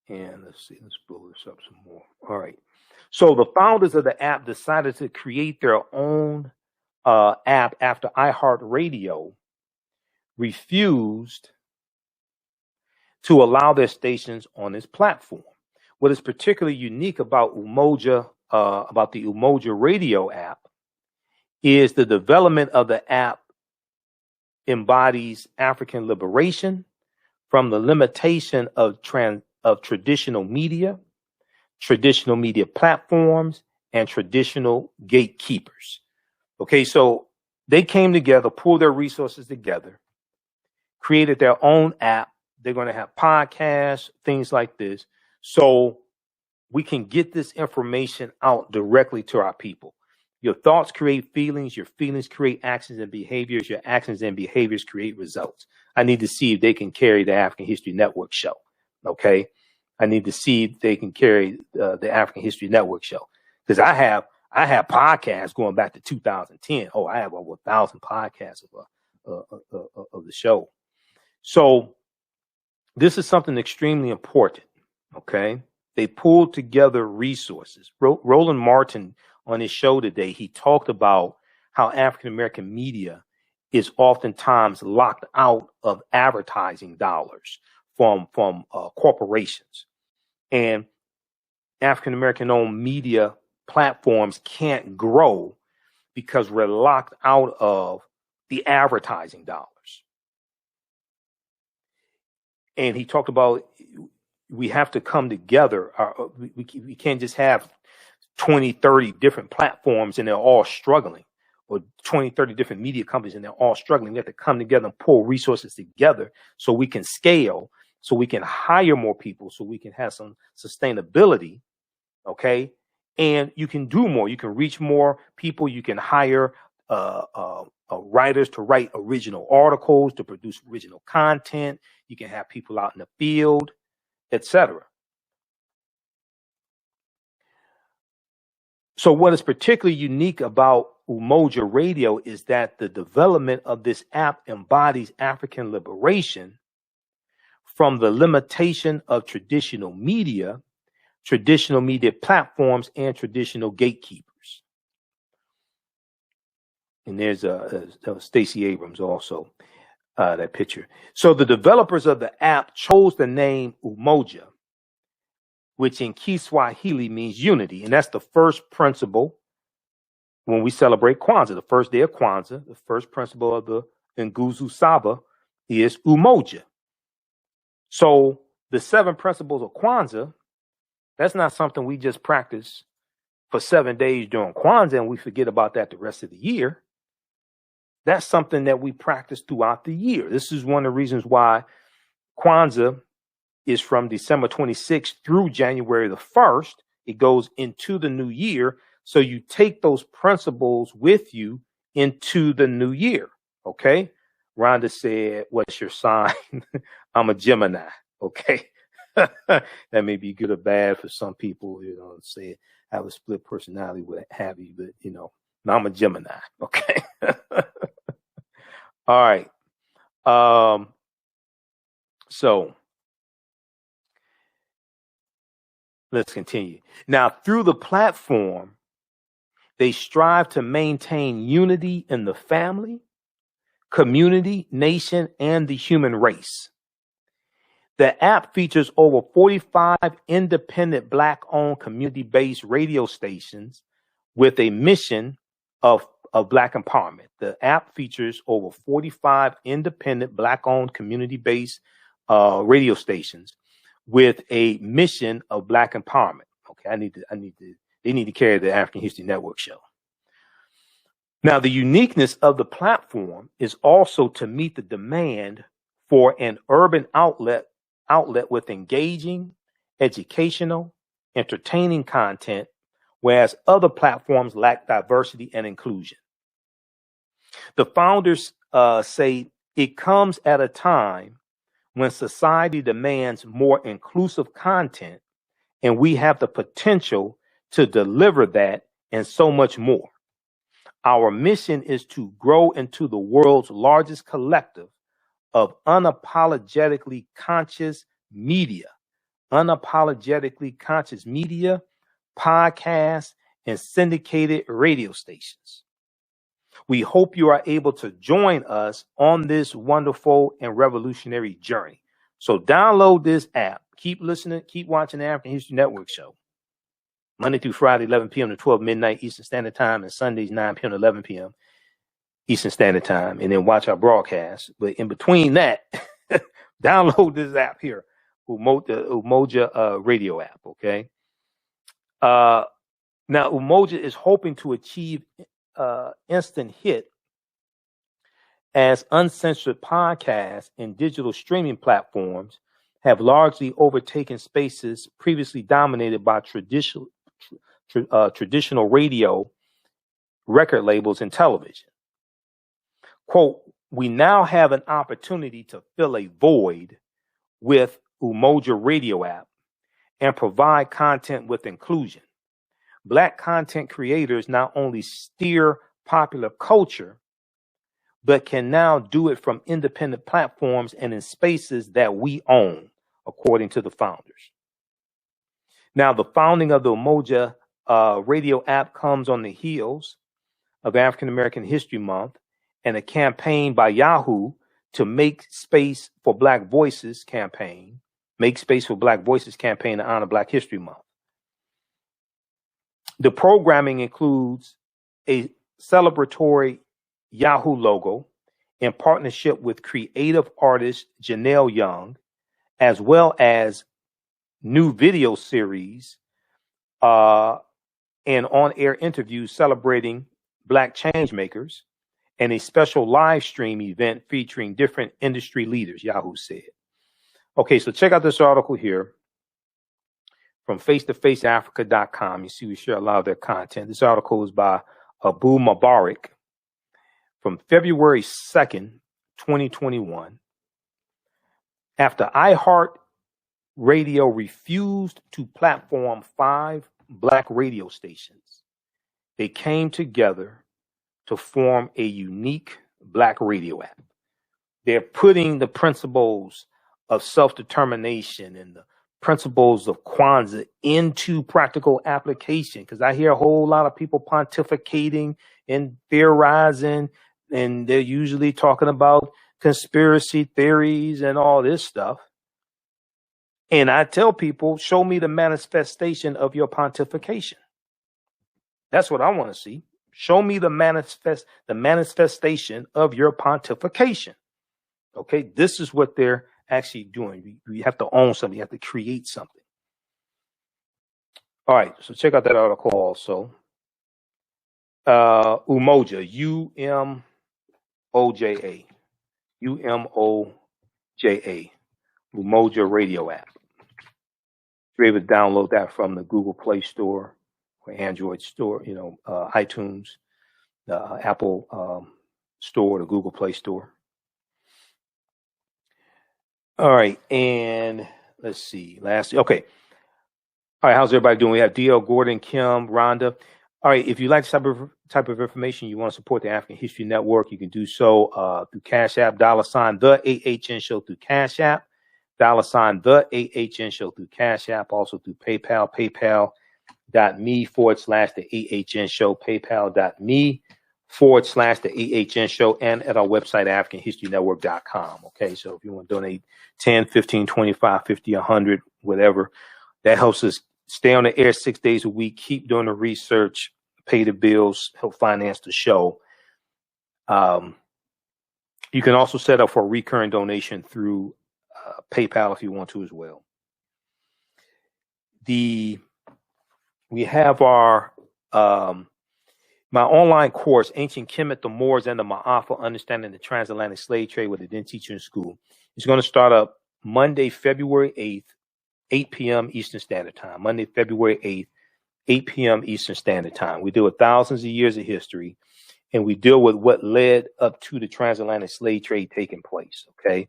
[SPEAKER 1] And let's blow this up some more. All right. So the founders of the app decided to create their own app after iHeart Radio refused to allow their stations on this platform. What is particularly unique about the Umoja Radio app is the development of the app embodies African liberation from the limitation of traditional media platforms, and traditional gatekeepers. Okay, so they came together, pulled their resources together, created their own app. They're going to have podcasts, things like this, so we can get this information out directly to our people. Your thoughts create feelings. Your feelings create actions and behaviors. Your actions and behaviors create results. I need to see if they can carry the African History Network show. Okay. I need to see if they can carry the African History Network show. Because I have podcasts going back to 2010. Oh, I have over 1,000 podcasts of the show. So this is something extremely important. Okay. They pulled together resources. Roland Martin, on his show today, he talked about how African American media is oftentimes locked out of advertising dollars from corporations, and African American owned media platforms can't grow because we're locked out of the advertising dollars. And he talked about we have to come together. We can't just have 20, 30 different platforms and they're all struggling, or 20, 30 different media companies and they're all struggling. We have to come together and pull resources together so we can scale, so we can hire more people, so we can have some sustainability. Okay. And you can do more. You can reach more people. You can hire writers to write original articles, to produce original content. You can have people out in the field, etc. So what is particularly unique about Umoja Radio is that the development of this app embodies African liberation from the limitation of traditional media platforms, and traditional gatekeepers. And there's Stacey Abrams also, that picture. So the developers of the app chose the name Umoja, which in Kiswahili means unity. And that's the first principle when we celebrate Kwanzaa, the first day of Kwanzaa. The first principle of the Nguzo Saba is Umoja. So the 7 principles of Kwanzaa, that's not something we just practice for 7 days during Kwanzaa and we forget about that the rest of the year. That's something that we practice throughout the year. This is one of the reasons why Kwanzaa is from December 26th through January the 1st. It goes into the new year. So you take those principles with you into the new year. Okay. Rhonda said, what's your sign? I'm a Gemini. Okay. That may be good or bad for some people, say have a split personality, what have you, but I'm a Gemini. Okay. All right. So let's continue. Now, through the platform, they strive to maintain unity in the family, community, nation, and the human race. The app features over 45 independent Black-owned community-based radio stations with a mission of Black empowerment. The app features over 45 independent Black-owned community-based radio stations with a mission of Black empowerment. Okay, they need to carry the African History Network show. Now, the uniqueness of the platform is also to meet the demand for an urban outlet with engaging, educational, entertaining content, whereas other platforms lack diversity and inclusion. The founders say it comes at a time when society demands more inclusive content, and we have the potential to deliver that and so much more. Our mission is to grow into the world's largest collective of unapologetically conscious media, podcasts, and syndicated radio stations. We hope you are able to join us on this wonderful and revolutionary journey. So download this app. Keep listening, keep watching the African History Network show. Monday through Friday, 11 p.m. to 12 midnight Eastern Standard Time, and Sundays, 9 p.m. to 11 p.m. Eastern Standard Time, and then watch our broadcast. But in between that, download this app here, Umoja radio app, okay? Now, Umoja is hoping to achieve instant hit as uncensored podcasts and digital streaming platforms have largely overtaken spaces previously dominated by traditional radio, record labels, and television. Quote, we now have an opportunity to fill a void with Umoja radio app and provide content with inclusion. Black content creators not only steer popular culture, but can now do it from independent platforms and in spaces that we own, according to the founders. Now, the founding of the Umoja radio app comes on the heels of African American History Month and a campaign by Yahoo to Make Space for Black Voices campaign to honor Black History Month. The programming includes a celebratory Yahoo logo in partnership with creative artist Janelle Young, as well as new video series and on-air interviews celebrating Black changemakers, and a special live stream event featuring different industry leaders, Yahoo said. Okay, so check out this article here from face-to-faceafrica.com. You see, we share a lot of their content. This article is by Abu Mubarak from February 2nd, 2021. After iHeart Radio refused to platform 5 Black radio stations, they came together to form a unique Black radio app. They're putting the principles of self-determination and the principles of Kwanzaa into practical application, because I hear a whole lot of people pontificating and theorizing, and they're usually talking about conspiracy theories and all this stuff. And I tell people, show me the manifestation of your pontification. That's what I want to see. Show me the manifestation of your pontification. Okay, this is what they're actually doing. You have to own something. You have to create something. All right, so check out that article also. Umoja, U-M-O-J-A. U-M-O-J-A. Umoja radio app. You're able to download that from the Google Play Store or Android Store, iTunes, the Apple Store, the Google Play Store. All right, and let's see. Lastly, okay. All right, how's everybody doing? We have DL, Gordon, Kim, Rhonda. All right, if you like this type of information, you want to support the African History Network, you can do so through Cash App, $, the AHN Show through Cash App, $, the AHN Show through Cash App, also through PayPal, paypal.me/the AHN Show, paypal.me/the AHN Show, and at our website, AfricanHistoryNetwork.com. Okay, so if you want to donate 10, 15, 25, 50, 100, whatever, that helps us stay on the air 6 days a week, keep doing the research, pay the bills, help finance the show. You can also set up for a recurring donation through PayPal if you want to as well. We have our my online course, Ancient Kemet, the Moors, and the Ma'afa, Understanding the Transatlantic Slave Trade, what they didn't teach you in school. It's going to start up Monday, February 8th, 8 p.m. Eastern Standard Time. Monday, February 8th, 8 p.m. Eastern Standard Time. We deal with thousands of years of history, and we deal with what led up to the transatlantic slave trade taking place, okay?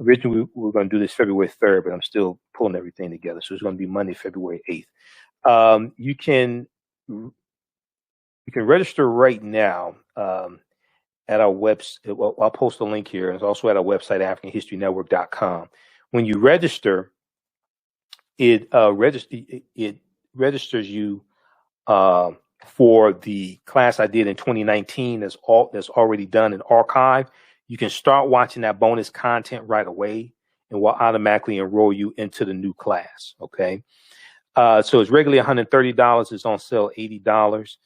[SPEAKER 1] Originally, we were going to do this February 3rd, but I'm still pulling everything together. So it's going to be Monday, February 8th. You can register right now at our website. Well, I'll post a link here. It's also at our website, AfricanHistoryNetwork.com. When you register, it registers you for the class I did in 2019 that's already done and archived. You can start watching that bonus content right away, and we'll automatically enroll you into the new class, okay? So it's regularly $130. It's on sale $80.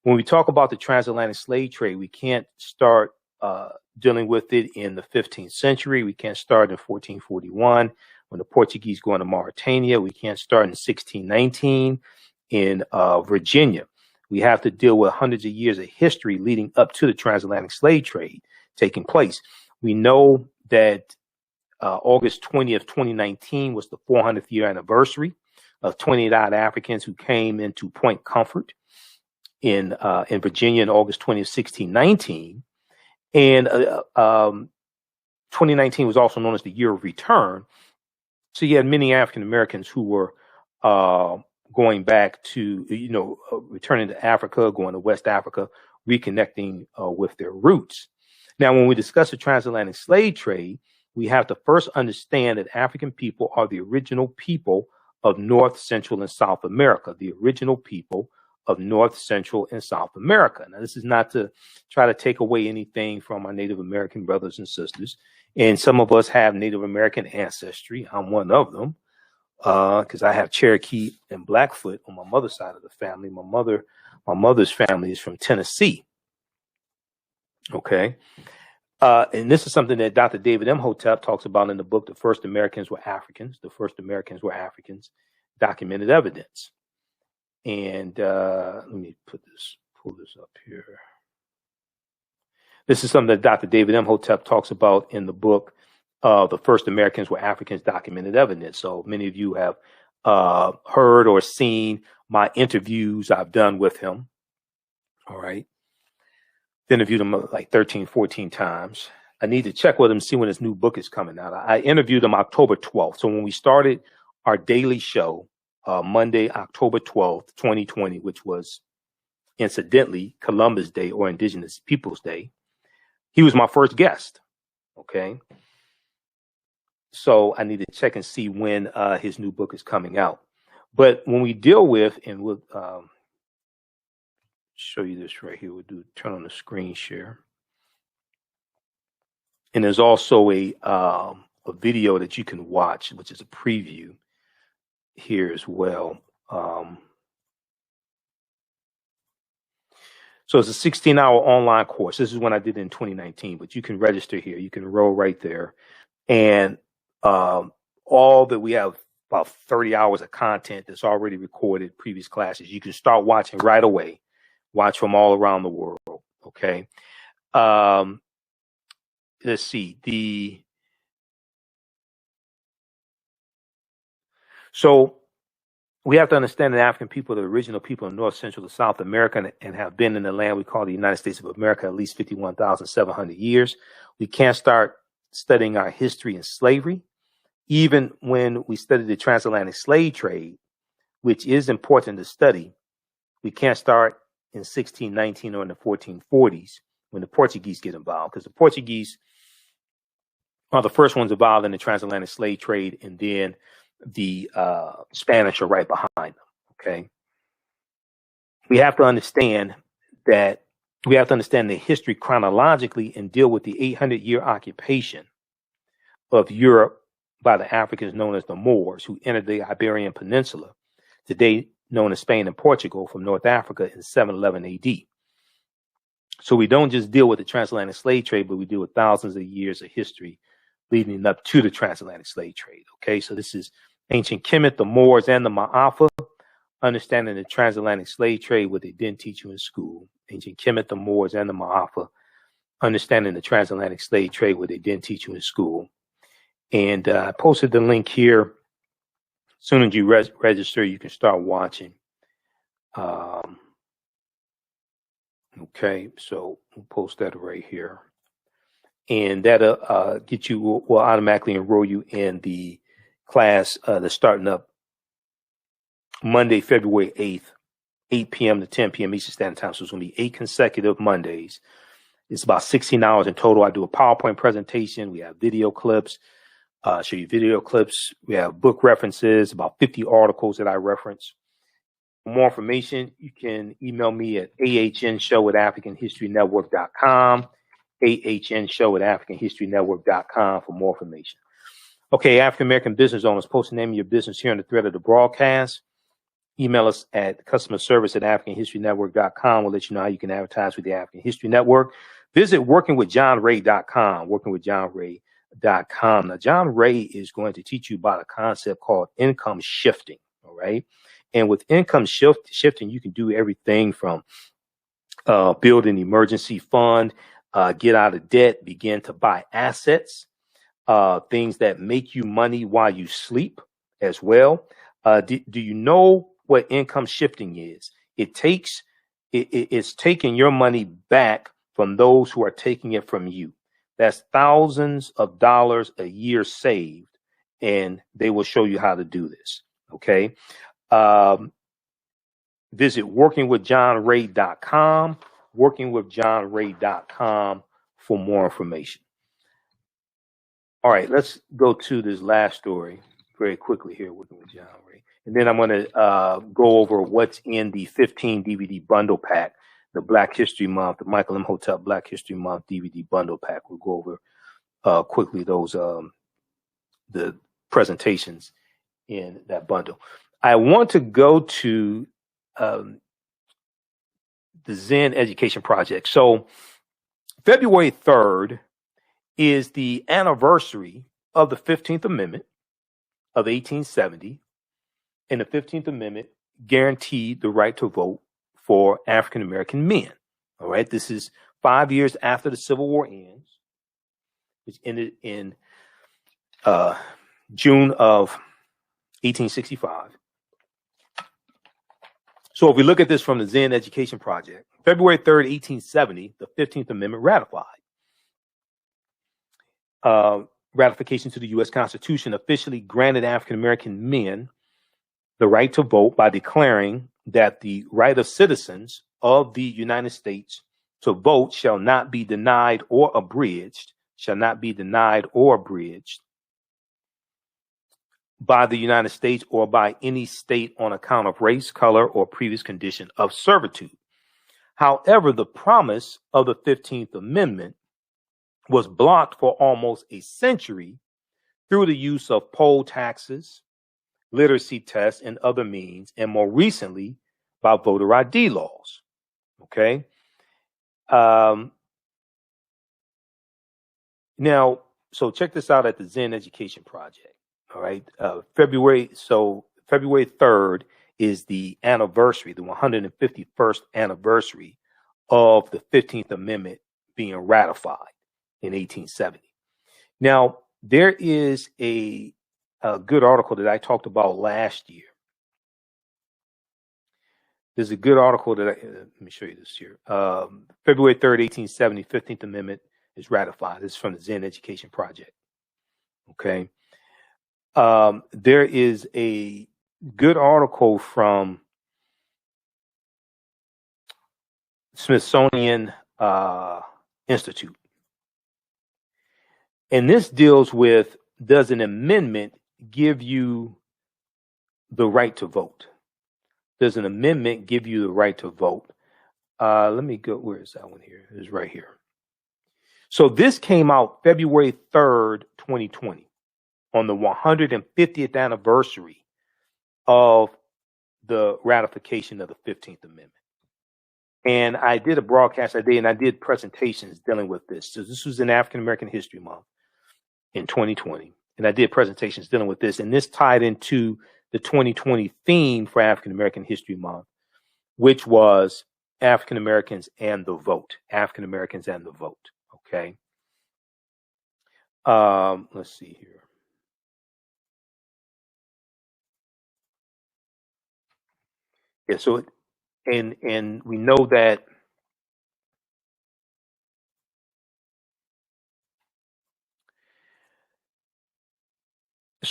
[SPEAKER 1] When we talk about the transatlantic slave trade, we can't start dealing with it in the 15th century. We can't start in 1441 when the Portuguese go into Mauritania. We can't start in 1619 in Virginia. We have to deal with hundreds of years of history leading up to the transatlantic slave trade taking place. We know that August 20th, 2019 was the 400th year anniversary of 28 odd Africans who came into Point Comfort in Virginia in August 20th, 1619. And 2019 was also known as the year of return. So you had many African Americans who were going back to, returning to Africa, going to West Africa, reconnecting with their roots. Now, when we discuss the transatlantic slave trade, we have to first understand that African people are the original people of North, Central, and South America, the original people of North, Central, and South America. Now, this is not to try to take away anything from our Native American brothers and sisters. And some of us have Native American ancestry. I'm one of them because I have Cherokee and Blackfoot on my mother's side of the family. My mother's family is from Tennessee. Okay. And this is something that Dr. David Imhotep talks about in the book, The First Americans Were Africans. The First Americans Were Africans, Documented Evidence. And let me pull this up here. This is something that Dr. David Imhotep talks about in the book, The First Americans Were Africans, Documented Evidence. So many of you have heard or seen my interviews I've done with him. All right. Interviewed him like 13, 14 times. I need to check with him, see when his new book is coming out. I interviewed him October 12th. So when we started our daily show, Monday, October 12th, 2020, which was incidentally Columbus Day or Indigenous Peoples Day, he was my first guest. Okay. So I need to check and see when his new book is coming out. But when we deal with, and we'll show you this right here. We'll turn on the screen share. And there's also a video that you can watch, which is a preview here as well. So it's a 16-hour online course. This is when I did it in 2019, but you can register here. You can enroll right there. And all that we have, about 30 hours of content that's already recorded, previous classes. You can start watching right away. Watch from all around the world. Okay. Let's see. So we have to understand that African people are the original people in North, Central, and South America and have been in the land we call the United States of America at least 51,700 years. We can't start studying our history in slavery. Even when we study the transatlantic slave trade, which is important to study, we can't start in 1619 or in the 1440s when the Portuguese get involved, because the Portuguese are the first ones involved in the transatlantic slave trade, and then the Spanish are right behind them. Okay, we have to understand the history chronologically and deal with the 800-year occupation of Europe by the Africans known as the Moors, who entered the Iberian Peninsula. Today, known as Spain and Portugal, from North Africa in 711 AD. So we don't just deal with the transatlantic slave trade, but we deal with thousands of years of history leading up to the transatlantic slave trade. Okay, so this is ancient Kemet, the Moors, and the Ma'afa, understanding the transatlantic slave trade, what they didn't teach you in school. Ancient Kemet, the Moors, and the Ma'afa, understanding the transatlantic slave trade, what they didn't teach you in school. And I posted the link here. As soon as you register, you can start watching. Okay, so we'll post that right here. And that'll get you, will automatically enroll you in the class that's starting up Monday, February 8th, 8 p.m. to 10 p.m. Eastern Standard Time. So it's going to be 8 consecutive Mondays. It's about 16 hours in total. I do a PowerPoint presentation. We have video clips, show you video clips. We have book references, about 50 articles that I reference. For more information, you can email me at ahnshow@africanhistorynetwork.com, ahnshow@africanhistorynetwork.com for more information. Okay, African American business owners, post the name of your business here in the thread of the broadcast. Email us at customerservice@africanhistorynetwork.com. We'll let you know how you can advertise with the African History Network. Visit workingwithjohnray.com, workingwithjohnray.com. Now, John Ray is going to teach you about a concept called income shifting, all right? And with income shifting, you can do everything from build an emergency fund, get out of debt, begin to buy assets, things that make you money while you sleep as well. Do you know what income shifting is? It's taking your money back from those who are taking it from you. That's thousands of dollars a year saved, and they will show you how to do this. Okay. Visit workingwithjohnray.com, workingwithjohnray.com for more information. All right, let's go to this last story very quickly here, Working with John Ray. And then I'm going to go over what's in the 15 DVD bundle pack, the Black History Month, the Michael Imhotep Black History Month DVD bundle pack. We'll go over quickly those the presentations in that bundle. I want to go to the Zen Education Project. So February 3rd is the anniversary of the 15th Amendment of 1870. And the 15th Amendment guaranteed the right to vote for African American men. All right. This is 5 years after the Civil War ends, which ended in June of 1865. So if we look at this from the Zen Education Project, February 3rd, 1870, the 15th Amendment ratified. Ratification to the U.S. Constitution officially granted African American men the right to vote by declaring that the right of citizens of the United States to vote shall not be denied or abridged, by the United States or by any state on account of race, color, or previous condition of servitude. However, the promise of the 15th Amendment was blocked for almost a century through the use of poll taxes, literacy tests, and other means, and more recently by voter ID laws. Okay. Now, so check this out at the Zen Education Project. All right. February 3rd is the anniversary, the 151st anniversary of the 15th Amendment being ratified in 1870. Now, there is a good article that I talked about last year. There's a good article that let me show you this here. February 3rd, 1870, 15th Amendment is ratified. This is from the Zen Education Project. Okay. There is a good article from Smithsonian Institute. And this deals with, does an amendment give you the right to vote? Does an amendment give you the right to vote? Let me go, where is that one here? It's right here. So this came out February 3rd, 2020, on the 150th anniversary of the ratification of the 15th Amendment. And I did a broadcast that day, and I did presentations dealing with this. So this was in African American History Month in 2020. And I did presentations dealing with this. And this tied into the 2020 theme for African American History Month, which was African Americans and the vote. African Americans and the vote. Okay. Let's see here. Yeah, so and we know that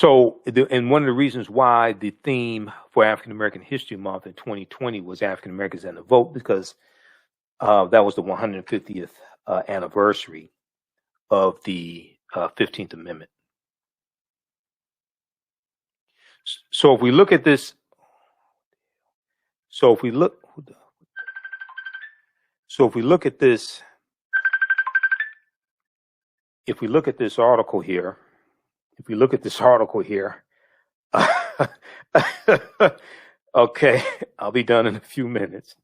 [SPEAKER 1] and one of the reasons why the theme for African American History Month in 2020 was African Americans and the vote, because that was the 150th anniversary of the 15th Amendment. So if we look at this, if we look at this article here, okay, I'll be done in a few minutes.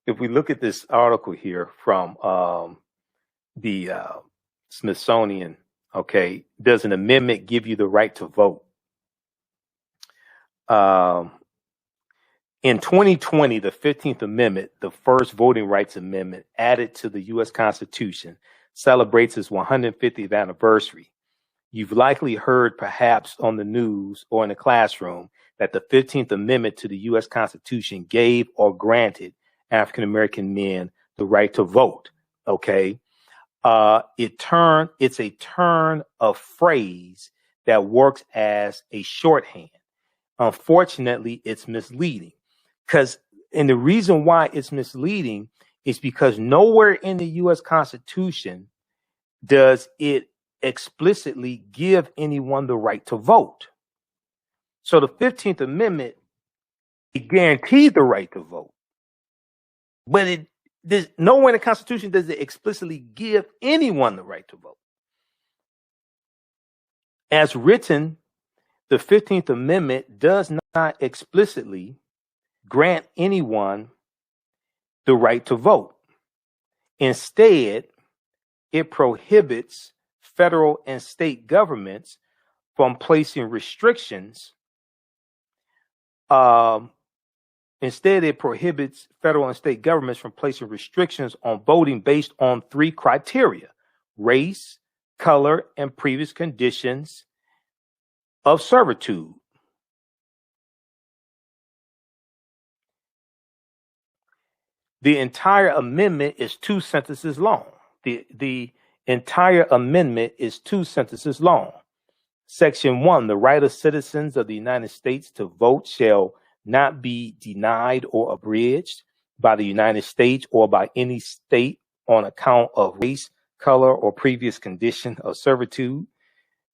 [SPEAKER 1] If we look at this article here from the Smithsonian, okay, does an amendment give you the right to vote? In 2020, the 15th Amendment, the first voting rights amendment added to the U.S. Constitution, celebrates its 150th anniversary. You've likely heard, perhaps on the news or in the classroom, that the 15th Amendment to the U.S. Constitution gave or granted African American men the right to vote. Okay. It's a turn of phrase that works as a shorthand. Unfortunately, it's misleading, and the reason why it's misleading is because nowhere in the U.S. Constitution does it explicitly give anyone the right to vote. So the 15th Amendment, it guaranteed the right to vote, but there's nowhere in the Constitution does it explicitly give anyone the right to vote. As written, the 15th Amendment does not explicitly grant anyone the right to vote. Instead, it prohibits federal and state governments from placing restrictions. Instead, it prohibits federal and state governments from placing restrictions on voting based on three criteria: race, color, and previous conditions of servitude. The entire amendment is 2 sentences long. The entire amendment is 2 sentences long. Section 1, the right of citizens of the United States to vote shall not be denied or abridged by the United States or by any state on account of race, color, or previous condition of servitude.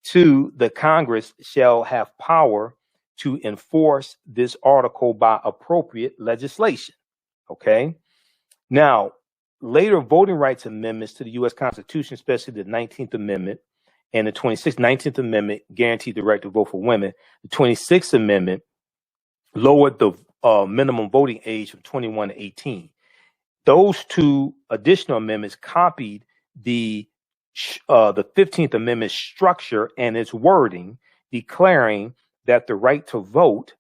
[SPEAKER 1] 2, the Congress shall have power to enforce this article by appropriate legislation. Okay. Now, later voting rights amendments to the U.S. Constitution, especially the 19th Amendment and the 19th Amendment, guaranteed the right to vote for women. The 26th Amendment lowered the minimum voting age from 21 to 18. Those 2 additional amendments copied the 15th Amendment structure and its wording, declaring that the right to vote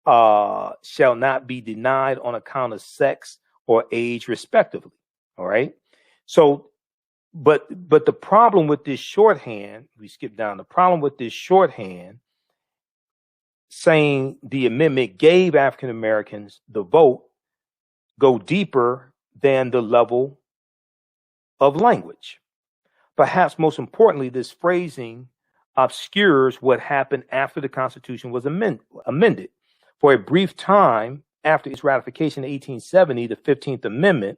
[SPEAKER 1] shall not be denied on account of sex or age, respectively. All right. So, but the problem with this shorthand, we skip down, the problem with this shorthand saying the amendment gave African Americans the vote go deeper than the level of language. Perhaps most importantly, this phrasing obscures what happened after the Constitution was amended. For a brief time after its ratification in 1870, the 15th Amendment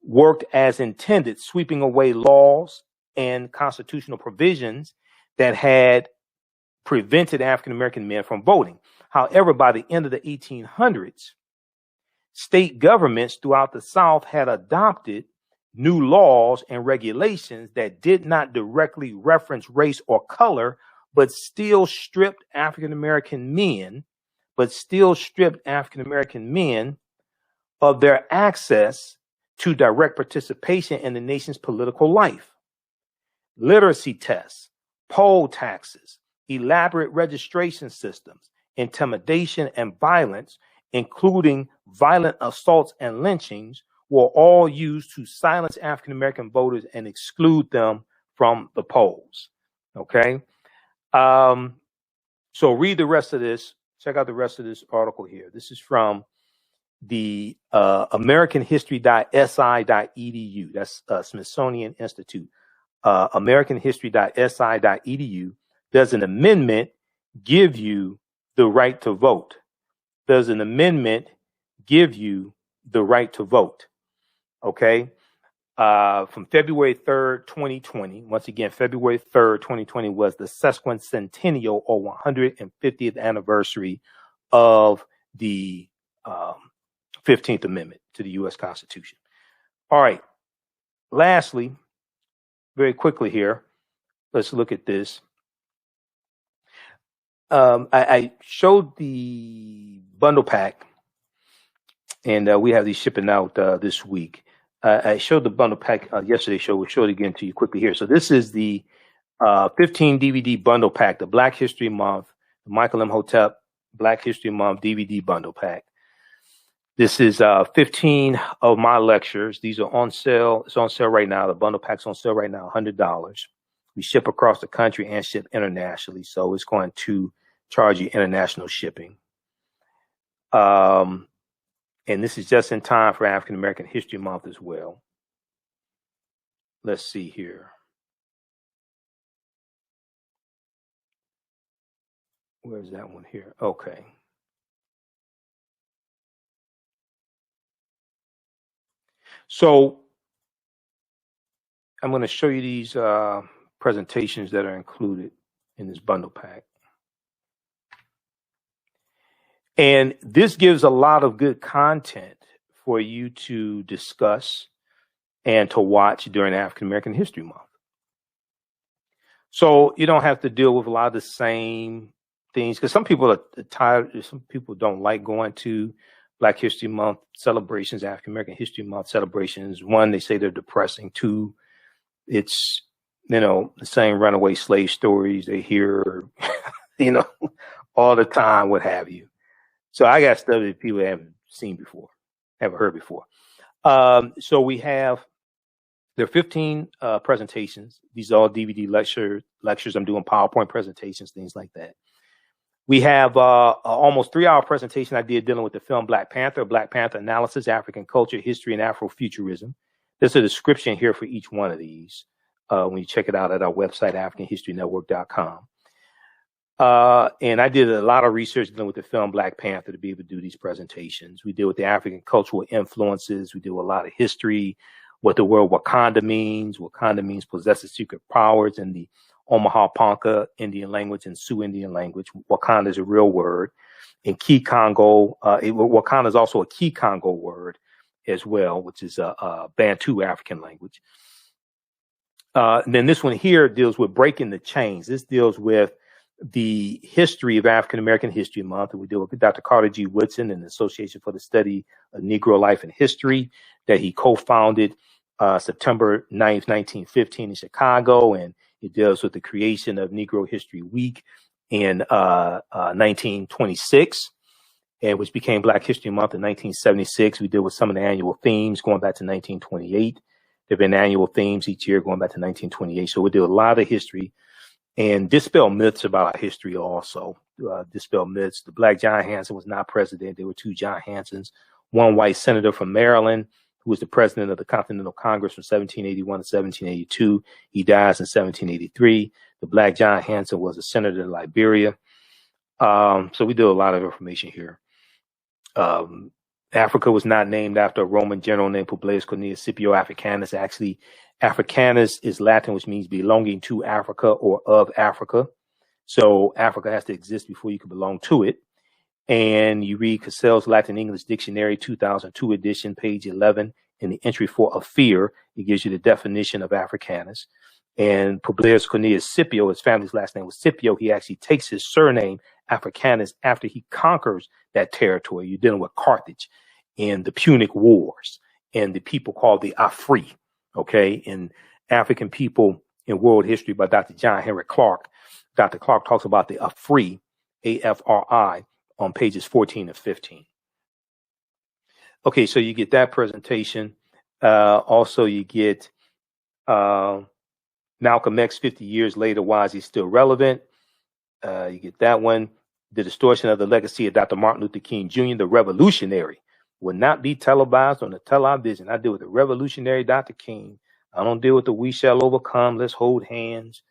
[SPEAKER 1] worked as intended, sweeping away laws and constitutional provisions that had prevented African American men from voting. However, by the end of the 1800s, state governments throughout the South had adopted new laws and regulations that did not directly reference race or color, but still stripped African American men of their access to direct participation in the nation's political life. Literacy tests, poll taxes, elaborate registration systems, intimidation and violence, including violent assaults and lynchings, were all used to silence African American voters and exclude them from the polls. Okay? So read the rest of this. Check out the rest of this article here. This is from the AmericanHistory.si.edu. That's Smithsonian Institute. AmericanHistory.si.edu. Does an amendment give you the right to vote? Does an amendment give you the right to vote? Okay. From February 3rd, 2020. Once again, February 3rd, 2020 was the sesquicentennial or 150th anniversary of the 15th Amendment to the U.S. Constitution. All right. Lastly, very quickly here, let's look at this. I showed the bundle pack, and we have these shipping out this week. I showed the bundle pack yesterday's show. We'll show it again to you quickly here. So this is the 15 DVD bundle pack, the Black History Month, the Michael Imhotep Black History Month DVD bundle pack. This is 15 of my lectures. These are on sale. It's on sale right now. The bundle pack's on sale right now, $100. We ship across the country and ship internationally, so it's going to charge you international shipping. And this is just in time for African American History Month as well. Let's see here. Where's that one here? Okay. So I'm going to show you these presentations that are included in this bundle pack. And this gives a lot of good content for you to discuss and to watch during African American History Month. So you don't have to deal with a lot of the same things, because some people are tired. Some people don't like going to Black History Month celebrations, African American History Month celebrations. One, they say they're depressing. Two, it's, the same runaway slave stories they hear, all the time, what have you. So I got stuff that people haven't seen before, haven't heard before. So we have, there are 15 presentations. These are all DVD lectures. I'm doing PowerPoint presentations, things like that. We have almost 3-hour presentation I did dealing with the film Black Panther analysis, African culture, history, and Afrofuturism. There's a description here for each one of these when you check it out at our website, AfricanHistoryNetwork.com. And I did a lot of research dealing with the film Black Panther to be able to do these presentations. We deal with the African cultural influences. We do a lot of history, what the word Wakanda means. Wakanda means possesses secret powers in the Omaha Ponca Indian language and Sioux Indian language. Wakanda is a real word. In Key Congo, Wakanda is also a Key Congo word as well, which is a Bantu African language. Then this one here deals with breaking the chains. This deals with the history of African American History Month, and we deal with Dr. Carter G. Woodson and the Association for the Study of Negro Life and History that he co-founded September 9th, 1915 in Chicago, and it deals with the creation of Negro History Week in 1926, and which became Black History Month in 1976. We deal with some of the annual themes going back to 1928. There have been annual themes each year going back to 1928. So we do a lot of history and dispel myths about our history also. Dispel myths. The Black John Hanson was not president. There were 2 John Hansons, one white senator from Maryland who was the president of the Continental Congress from 1781 to 1782. He dies in 1783. The Black John Hanson was a senator in Liberia. So we do a lot of information here. Africa was not named after a Roman general named Publius Cornelius Scipio Africanus. Actually, Africanus is Latin, which means belonging to Africa or of Africa. So Africa has to exist before you can belong to it. And you read Cassell's Latin English Dictionary, 2002 edition, page 11, in the entry for a fear. It gives you the definition of Africanus. And Publius Cornelius Scipio, his family's last name was Scipio. He actually takes his surname Africanus after he conquers that territory. You're dealing with Carthage in the Punic Wars and the people called the Afri, okay? And African people in world history by Dr. John Henry Clark. Dr. Clark talks about the Afri, A-F-R-I, on pages 14 and 15. Okay, so you get that presentation. Also, you get Malcolm X 50 years later, why is he still relevant? You get that one. The distortion of the legacy of Dr. Martin Luther King Jr., the revolutionary, will not be televised on the television. I deal with the revolutionary Dr. King. I don't deal with the we shall overcome, let's hold hands.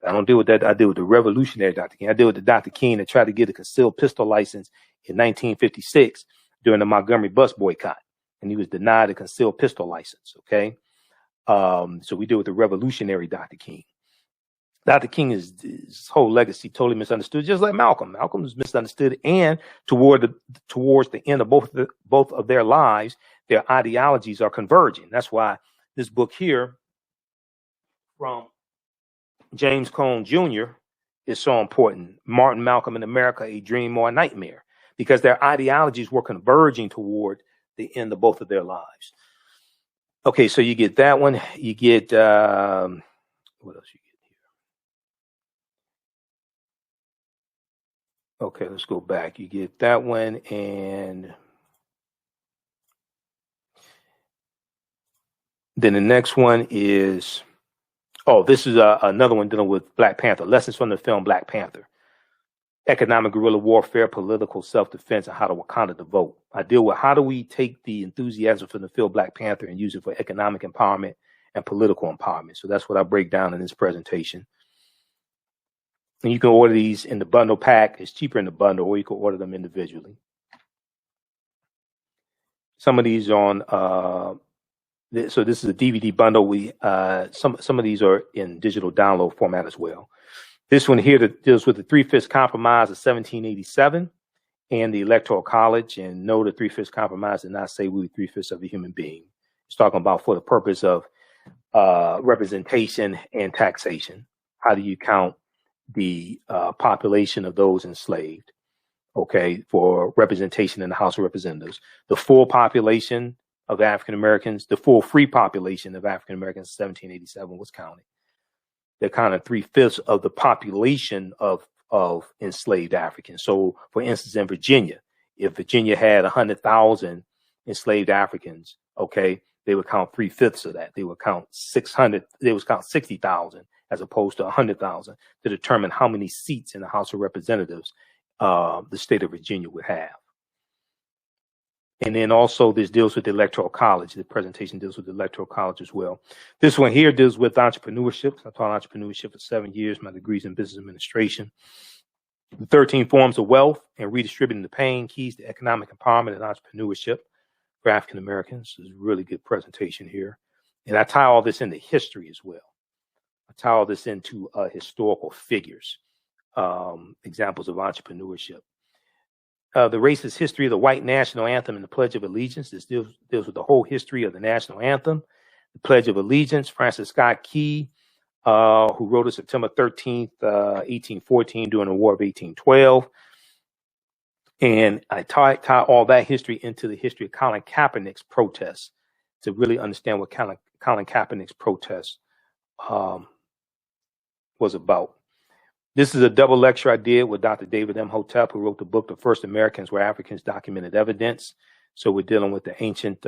[SPEAKER 1] I don't deal with that. I deal with the revolutionary Dr. King. I deal with the Dr. King that tried to get a concealed pistol license in 1956 during the Montgomery bus boycott. And he was denied a concealed pistol license, okay? So we deal with the revolutionary Dr. King. Dr. King is his whole legacy totally misunderstood, just like Malcolm. Malcolm was misunderstood, and towards the end of both of their lives, their ideologies are converging. That's why this book here from James Cone Jr. is so important. Martin, Malcolm in America, A Dream or a Nightmare, because their ideologies were converging toward the end of both of their lives. Okay, so you get that one. You get, what else you get here? Okay, let's go back. You get that one, and then the next one is, this is another one dealing with Black Panther, lessons from the film Black Panther. Economic guerrilla warfare, political self-defense, and how to Wakanda to vote. I deal with how do we take the enthusiasm from the film Black Panther and use it for economic empowerment and political empowerment. So that's what I break down in this presentation. And you can order these in the bundle pack. It's cheaper in the bundle, or you can order them individually. Some of these on, so this is a DVD bundle. Some of these are in digital download format as well. This one here that deals with the Three-Fifths Compromise of 1787 and the Electoral College. And no, the Three-Fifths Compromise did not say we were three-fifths of a human being. It's talking about for the purpose of representation and taxation. How do you count the population of those enslaved? Okay, for representation in the House of Representatives. The full population of African Americans, the full free population of African Americans in 1787 was counted. They're kind of 3/5 of the population of enslaved Africans. So, for instance, in Virginia, if Virginia had 100,000 enslaved Africans, okay, they would count 3/5 of that. They would count 600. They would count 60,000 as opposed to 100,000 to determine how many seats in the House of Representatives the state of Virginia would have. And then also this deals with the Electoral College. The presentation deals with the Electoral College as well. This one here deals with entrepreneurship. I taught entrepreneurship for 7 years. My degree's in business administration. The 13 forms of wealth and redistributing the pain, keys to economic empowerment and entrepreneurship for African Americans. This is a really good presentation here. And I tie all this into history as well. I tie all this into historical figures, examples of entrepreneurship. The racist history of the white national anthem and the Pledge of Allegiance. This deals with the whole history of the national anthem. The Pledge of Allegiance, Francis Scott Key, who wrote it September 13th, 1814 during the War of 1812. And I tie all that history into the history of Colin Kaepernick's protests to really understand what Colin Kaepernick's protest was about. This is a double lecture I did with Dr. David Imhotep, who wrote the book, The First Americans Were Africans, Documented Evidence. So we're dealing with the ancient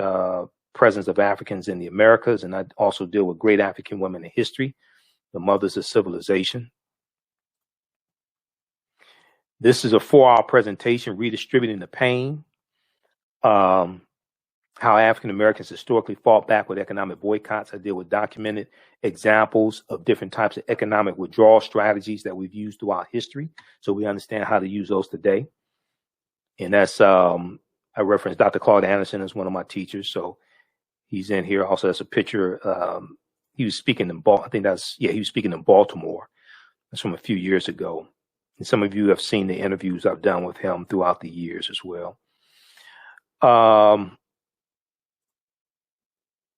[SPEAKER 1] presence of Africans in the Americas. And I also deal with great African women in history, the mothers of civilization. This is a 4-hour presentation, Redistributing the Pain, how African Americans historically fought back with economic boycotts. I deal with documented examples of different types of economic withdrawal strategies that we've used throughout history, so we understand how to use those today. And that's, I referenced Dr. Claude Anderson as one of my teachers, so he's in here. Also, that's a picture. He was speaking in he was speaking in Baltimore. That's from a few years ago. And some of you have seen the interviews I've done with him throughout the years as well.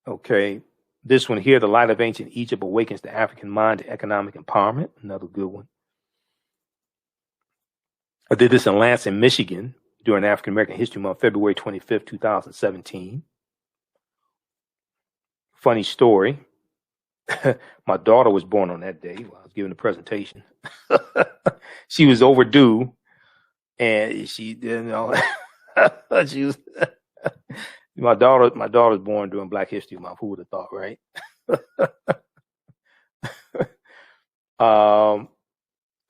[SPEAKER 1] Okay. This one here, The Light of Ancient Egypt Awakens the African Mind to Economic Empowerment. Another good one. I did this in Lansing, Michigan during African American History Month, February 25th, 2017. Funny story. My daughter was born on that day while I was giving the presentation. She was overdue, and she didn't know. She was my daughter was born during Black History Month. Who would have thought, right?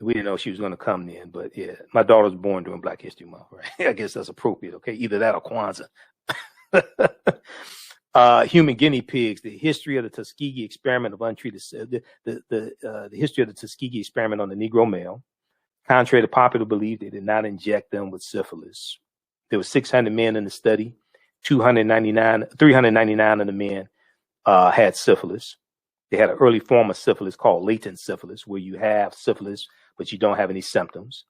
[SPEAKER 1] We didn't know she was going to come then, but yeah, my daughter was born during Black History Month, right? I guess that's appropriate. Okay, either that or Kwanzaa. Human guinea pigs, the history of the Tuskegee experiment of untreated, the history of the Tuskegee experiment on the Negro male. Contrary to popular belief, they did not inject them with syphilis. There were 600 men in the study. 399 of the men had syphilis. They had an early form of syphilis called latent syphilis, where you have syphilis, but you don't have any symptoms.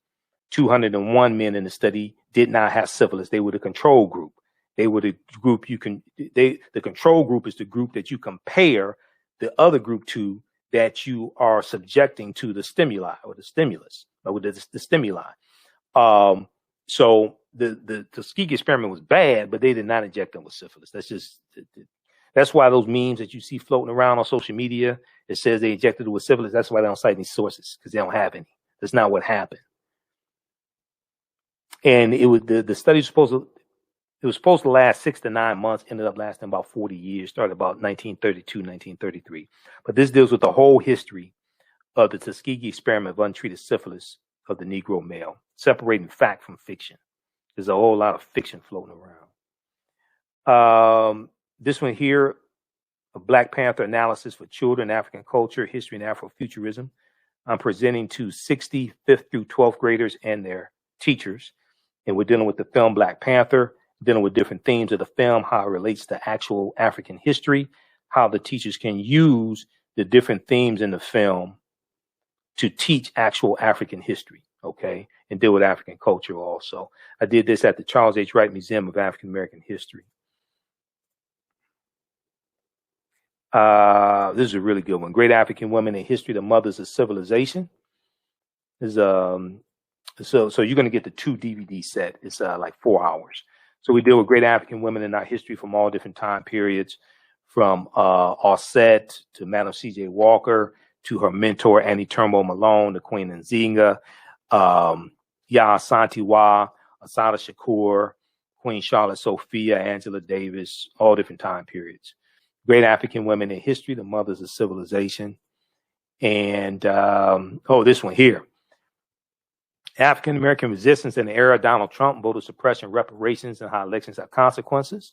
[SPEAKER 1] 201 men in the study did not have syphilis. They were the control group. They were the group the control group is the group that you compare the other group to that you are subjecting to the stimuli or the stimulus or the stimuli. So the Tuskegee experiment was bad, but they did not inject them with syphilis. That's why those memes that you see floating around on social media, it says they injected it with syphilis. That's why they don't cite any sources, because they don't have any. That's not what happened. And it was the study was supposed to last 6 to 9 months, ended up lasting about 40 years, started about 1932, 1933. But this deals with the whole history of the Tuskegee experiment of untreated syphilis of the Negro male, separating fact from fiction. There's a whole lot of fiction floating around. This one here, a Black Panther analysis for children, African culture, history, and Afrofuturism. I'm presenting to 60th, 5th through 12th graders and their teachers. And we're dealing with the film Black Panther, dealing with different themes of the film, how it relates to actual African history, how the teachers can use the different themes in the film to teach actual African history, okay, and deal with African culture also. I did this at the Charles H. Wright Museum of African American History. This is a really good one. Great African Women in History, the Mothers of Civilization. Is so you're going to get the 2 DVD set. It's like 4 hours. So we deal with great African women in our history from all different time periods, from Osset to Madam C.J. Walker to her mentor Annie Turnbull Malone, the Queen Nzinga, Yaa Asantewaa, Assata Shakur, Queen Charlotte Sophia, Angela Davis, all different time periods. Great African Women in History, the Mothers of Civilization. And, this one here. African American Resistance in the Era of Donald Trump, Voter Suppression, Reparations, and How Elections Have Consequences.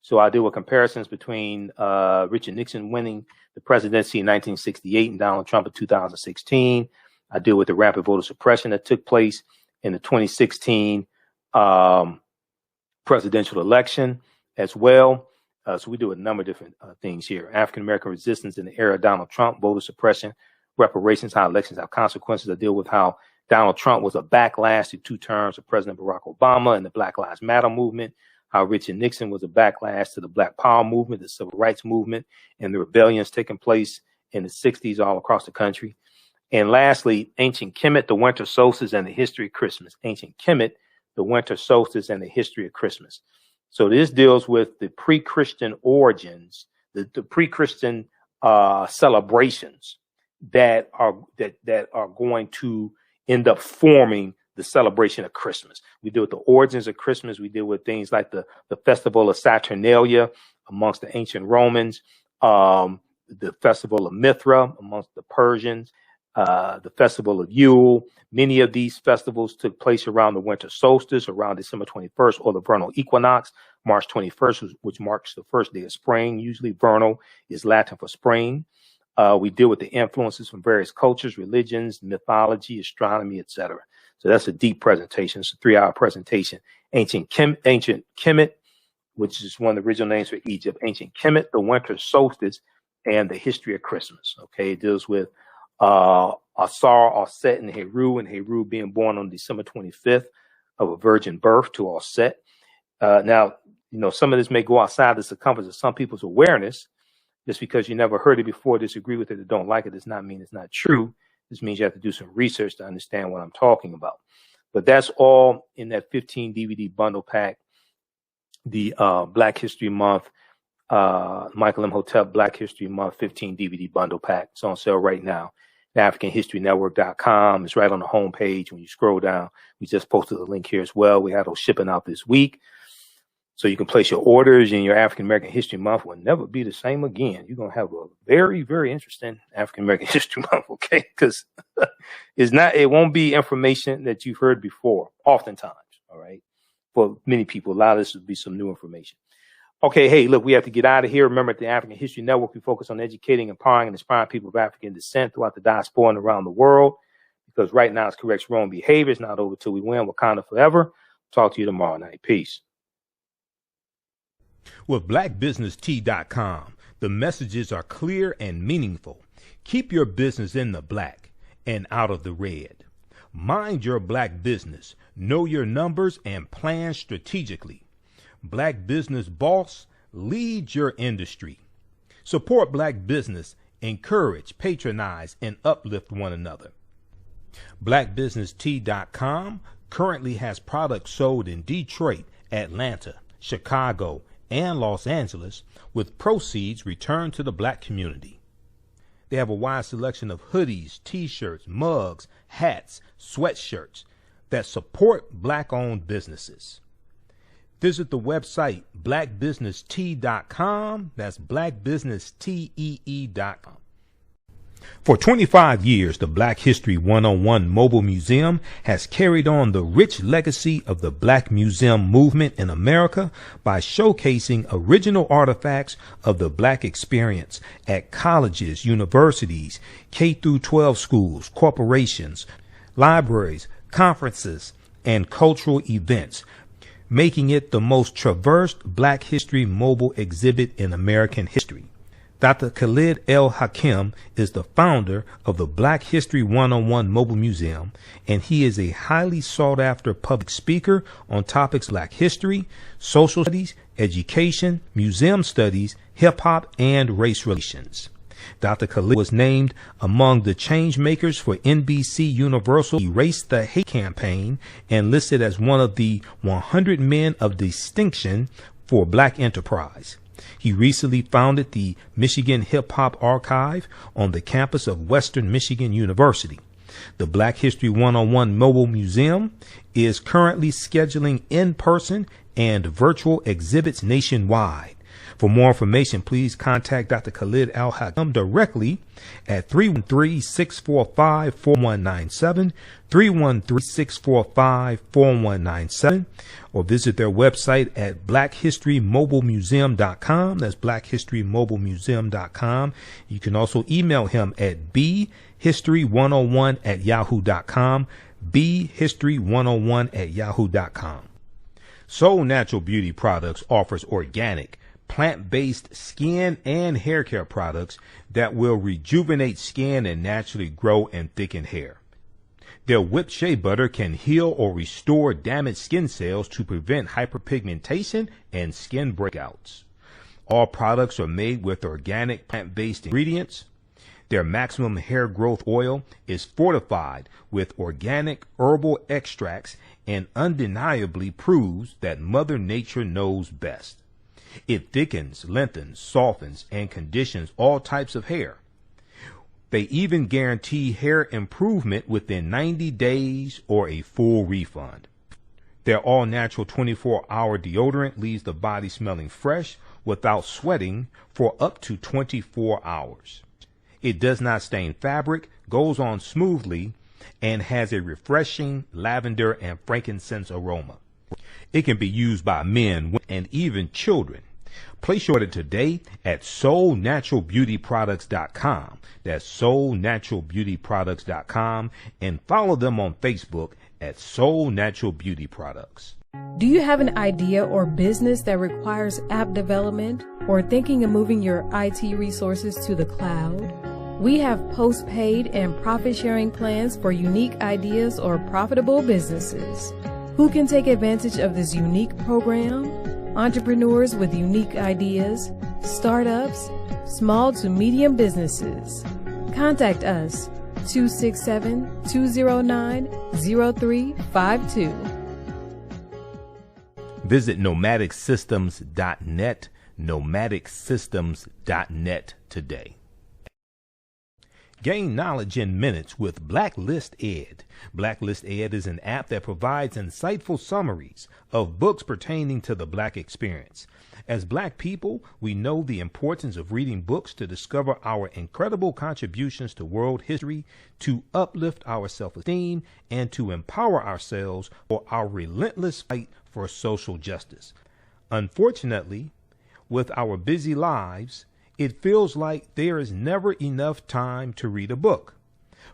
[SPEAKER 1] So I deal with comparisons between Richard Nixon winning the presidency in 1968 and Donald Trump in 2016. I deal with the rapid voter suppression that took place in the 2016 presidential election as well. So we do a number of different things here. African American Resistance in the Era of Donald Trump, Voter Suppression, Reparations, How Elections Have Consequences. I deal with how Donald Trump was a backlash to 2 terms of President Barack Obama and the Black Lives Matter movement. How Richard Nixon was a backlash to the Black Power movement, the Civil Rights movement, and the rebellions taking place in the 60s all across the country. And lastly, Ancient Kemet, the Winter Solstice and the History of Christmas. Ancient Kemet, the Winter Solstice and the History of Christmas. So this deals with the pre-Christian origins, the pre-Christian celebrations that are going to end up forming the celebration of Christmas. We deal with the origins of Christmas. We deal with things like the festival of Saturnalia amongst the ancient Romans, the festival of Mithra amongst the Persians, the festival of Yule. Many of these festivals took place around the winter solstice, around December 21st, or the vernal equinox, March 21st, which marks the first day of spring. Usually vernal is Latin for spring. We deal with the influences from various cultures, religions, mythology, astronomy, etc. So that's a deep presentation. It's a 3-hour presentation. Ancient Kemet, which is one of the original names for Egypt. Ancient Kemet, the winter solstice, and the history of Christmas. Okay, it deals with Asar, Osset, and Heru being born on December 25th of a virgin birth to Osset. Now, some of this may go outside the circumference of some people's awareness, Just because you never heard it before, disagree with it, or don't like it, does not mean it's not true. This means you have to do some research to understand what I'm talking about. But that's all in that 15 DVD bundle pack. The Black History Month, Michael Imhotep Black History Month 15 DVD bundle pack. It's on sale right now. AfricanHistoryNetwork.com. It's right on the homepage. When you scroll down, we just posted a link here as well. We had those shipping out this week. So you can place your orders, and your African American History Month will never be the same again. You're going to have a very, very interesting African American History Month, okay? Because it won't be information that you've heard before, oftentimes, all right? For many people, a lot of this will be some new information. Okay, hey, look, we have to get out of here. Remember, at the African History Network, we focus on educating, empowering, and inspiring people of African descent throughout the diaspora and around the world. Because right now, it's corrects wrong behavior. It's not over till we win. Wakanda forever. Talk to you tomorrow night. Peace.
[SPEAKER 9] With blackbusinesstee.com, the messages are clear and meaningful. Keep your business in the black and out of the red. Mind your black business. Know your numbers and plan strategically. Black Business Boss, lead your industry. Support black business, encourage, patronize, and uplift one another. blackbusinesstee.com currently has products sold in Detroit, Atlanta, Chicago, and Los Angeles, with proceeds returned to the black community. They have a wide selection of hoodies, t-shirts, mugs, hats, sweatshirts that support black-owned businesses. Visit the website blackbusinesstee.com. That's blackbusinesstee.com. For 25 years, the Black History 101 Mobile Museum has carried on the rich legacy of the Black Museum movement in America by showcasing original artifacts of the Black experience at colleges, universities, K-12 schools, corporations, libraries, conferences, and cultural events, making it the most traversed Black History mobile exhibit in American history. Dr. Khalid El Hakim is the founder of the Black History 101 Mobile Museum, and he is a highly sought-after public speaker on topics Black history, social studies, education, museum studies, hip-hop, and race relations. Dr. Khalid was named among the change makers for NBC Universal Erase the Hate campaign and listed as one of the 100 men of distinction for Black enterprise. He recently founded the Michigan Hip Hop Archive on the campus of Western Michigan University. The Black History 101 Mobile Museum is currently scheduling in-person and virtual exhibits nationwide. For more information, please contact Dr. Khalid El Hakim directly at 313-645-4197, 313-645-4197, or visit their website at blackhistorymobilemuseum.com. That's blackhistorymobilemuseum.com. You can also email him at bhistory101@yahoo.com, bhistory101@yahoo.com. Soul Natural Beauty Products offers organic, plant-based skin and hair care products that will rejuvenate skin and naturally grow and thicken hair. Their whipped shea butter can heal or restore damaged skin cells to prevent hyperpigmentation and skin breakouts. All products are made with organic plant-based ingredients. Their maximum hair growth oil is fortified with organic herbal extracts and undeniably proves that Mother Nature knows best. It thickens, lengthens, softens, and conditions all types of hair. They even guarantee hair improvement within 90 days or a full refund. Their all-natural 24-hour deodorant leaves the body smelling fresh without sweating for up to 24 hours. It does not stain fabric, goes on smoothly, and has a refreshing lavender and frankincense aroma. It can be used by men, women, and even children. Place your order today at soulnaturalbeautyproducts.com. That's soulnaturalbeautyproducts.com, and follow them on Facebook at Soul Natural Beauty Products.
[SPEAKER 8] Do you have an idea or business that requires app development or thinking of moving your IT resources to the cloud? We have post-paid and profit-sharing plans for unique ideas or profitable businesses. Who can take advantage of this unique program? Entrepreneurs with unique ideas, startups, small to medium businesses. Contact us 267-209-0352.
[SPEAKER 9] Visit nomadicsystems.net, nomadicsystems.net today. Gain knowledge in minutes with Blacklist Ed. Blacklist Ed is an app that provides insightful summaries of books pertaining to the Black experience. As Black people, we know the importance of reading books to discover our incredible contributions to world history, to uplift our self-esteem, and to empower ourselves for our relentless fight for social justice. Unfortunately, with our busy lives, it feels like there is never enough time to read a book.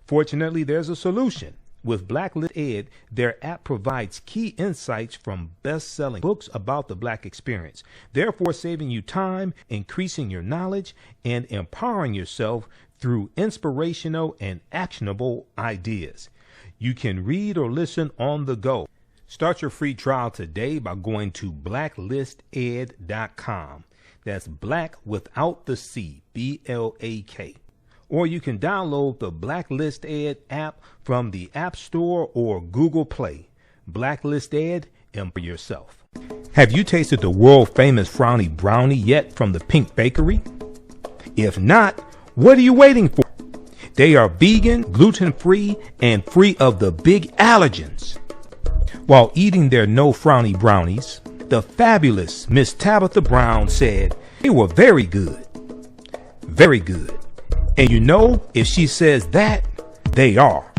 [SPEAKER 9] Fortunately, there's a solution. With Blacklist Ed, their app provides key insights from best-selling books about the Black experience, therefore saving you time, increasing your knowledge, and empowering yourself through inspirational and actionable ideas. You can read or listen on the go. Start your free trial today by going to blacklisted.com. That's Black without the C, B-L-A-K. Or you can download the Blacklist Ed app from the App Store or Google Play. Blacklist Ed, empower yourself. Have you tasted the world-famous Frowny Brownie yet from the Pink Bakery? If not, what are you waiting for? They are vegan, gluten-free, and free of the big allergens. While eating their No Frowny Brownies, the fabulous Miss Tabitha Brown said they were very good. Very good. And you know, if she says that, they are.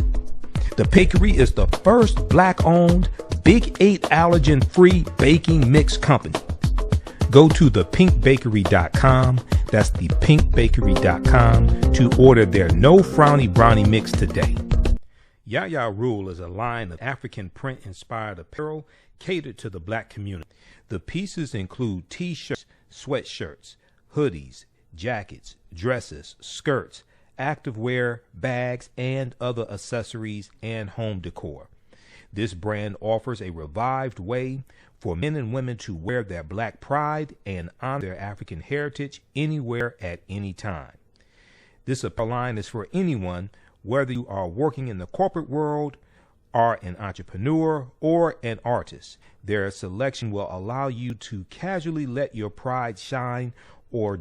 [SPEAKER 9] The Bakery is the first Black-owned, Big 8 allergen-free baking mix company. Go to thepinkbakery.com, that's thepinkbakery.com, to order their No Frowny Brownie mix today. Yaya Rule is a line of African print-inspired apparel catered to the Black community. The pieces include t-shirts, sweatshirts, hoodies, jackets, dresses, skirts, activewear, bags, and other accessories and home decor. This brand offers a revived way for men and women to wear their Black pride and honor their African heritage anywhere at any time. This apparel line is for anyone, whether you are working in the corporate world, are an entrepreneur, or an artist. Their selection will allow you to casually let your pride shine or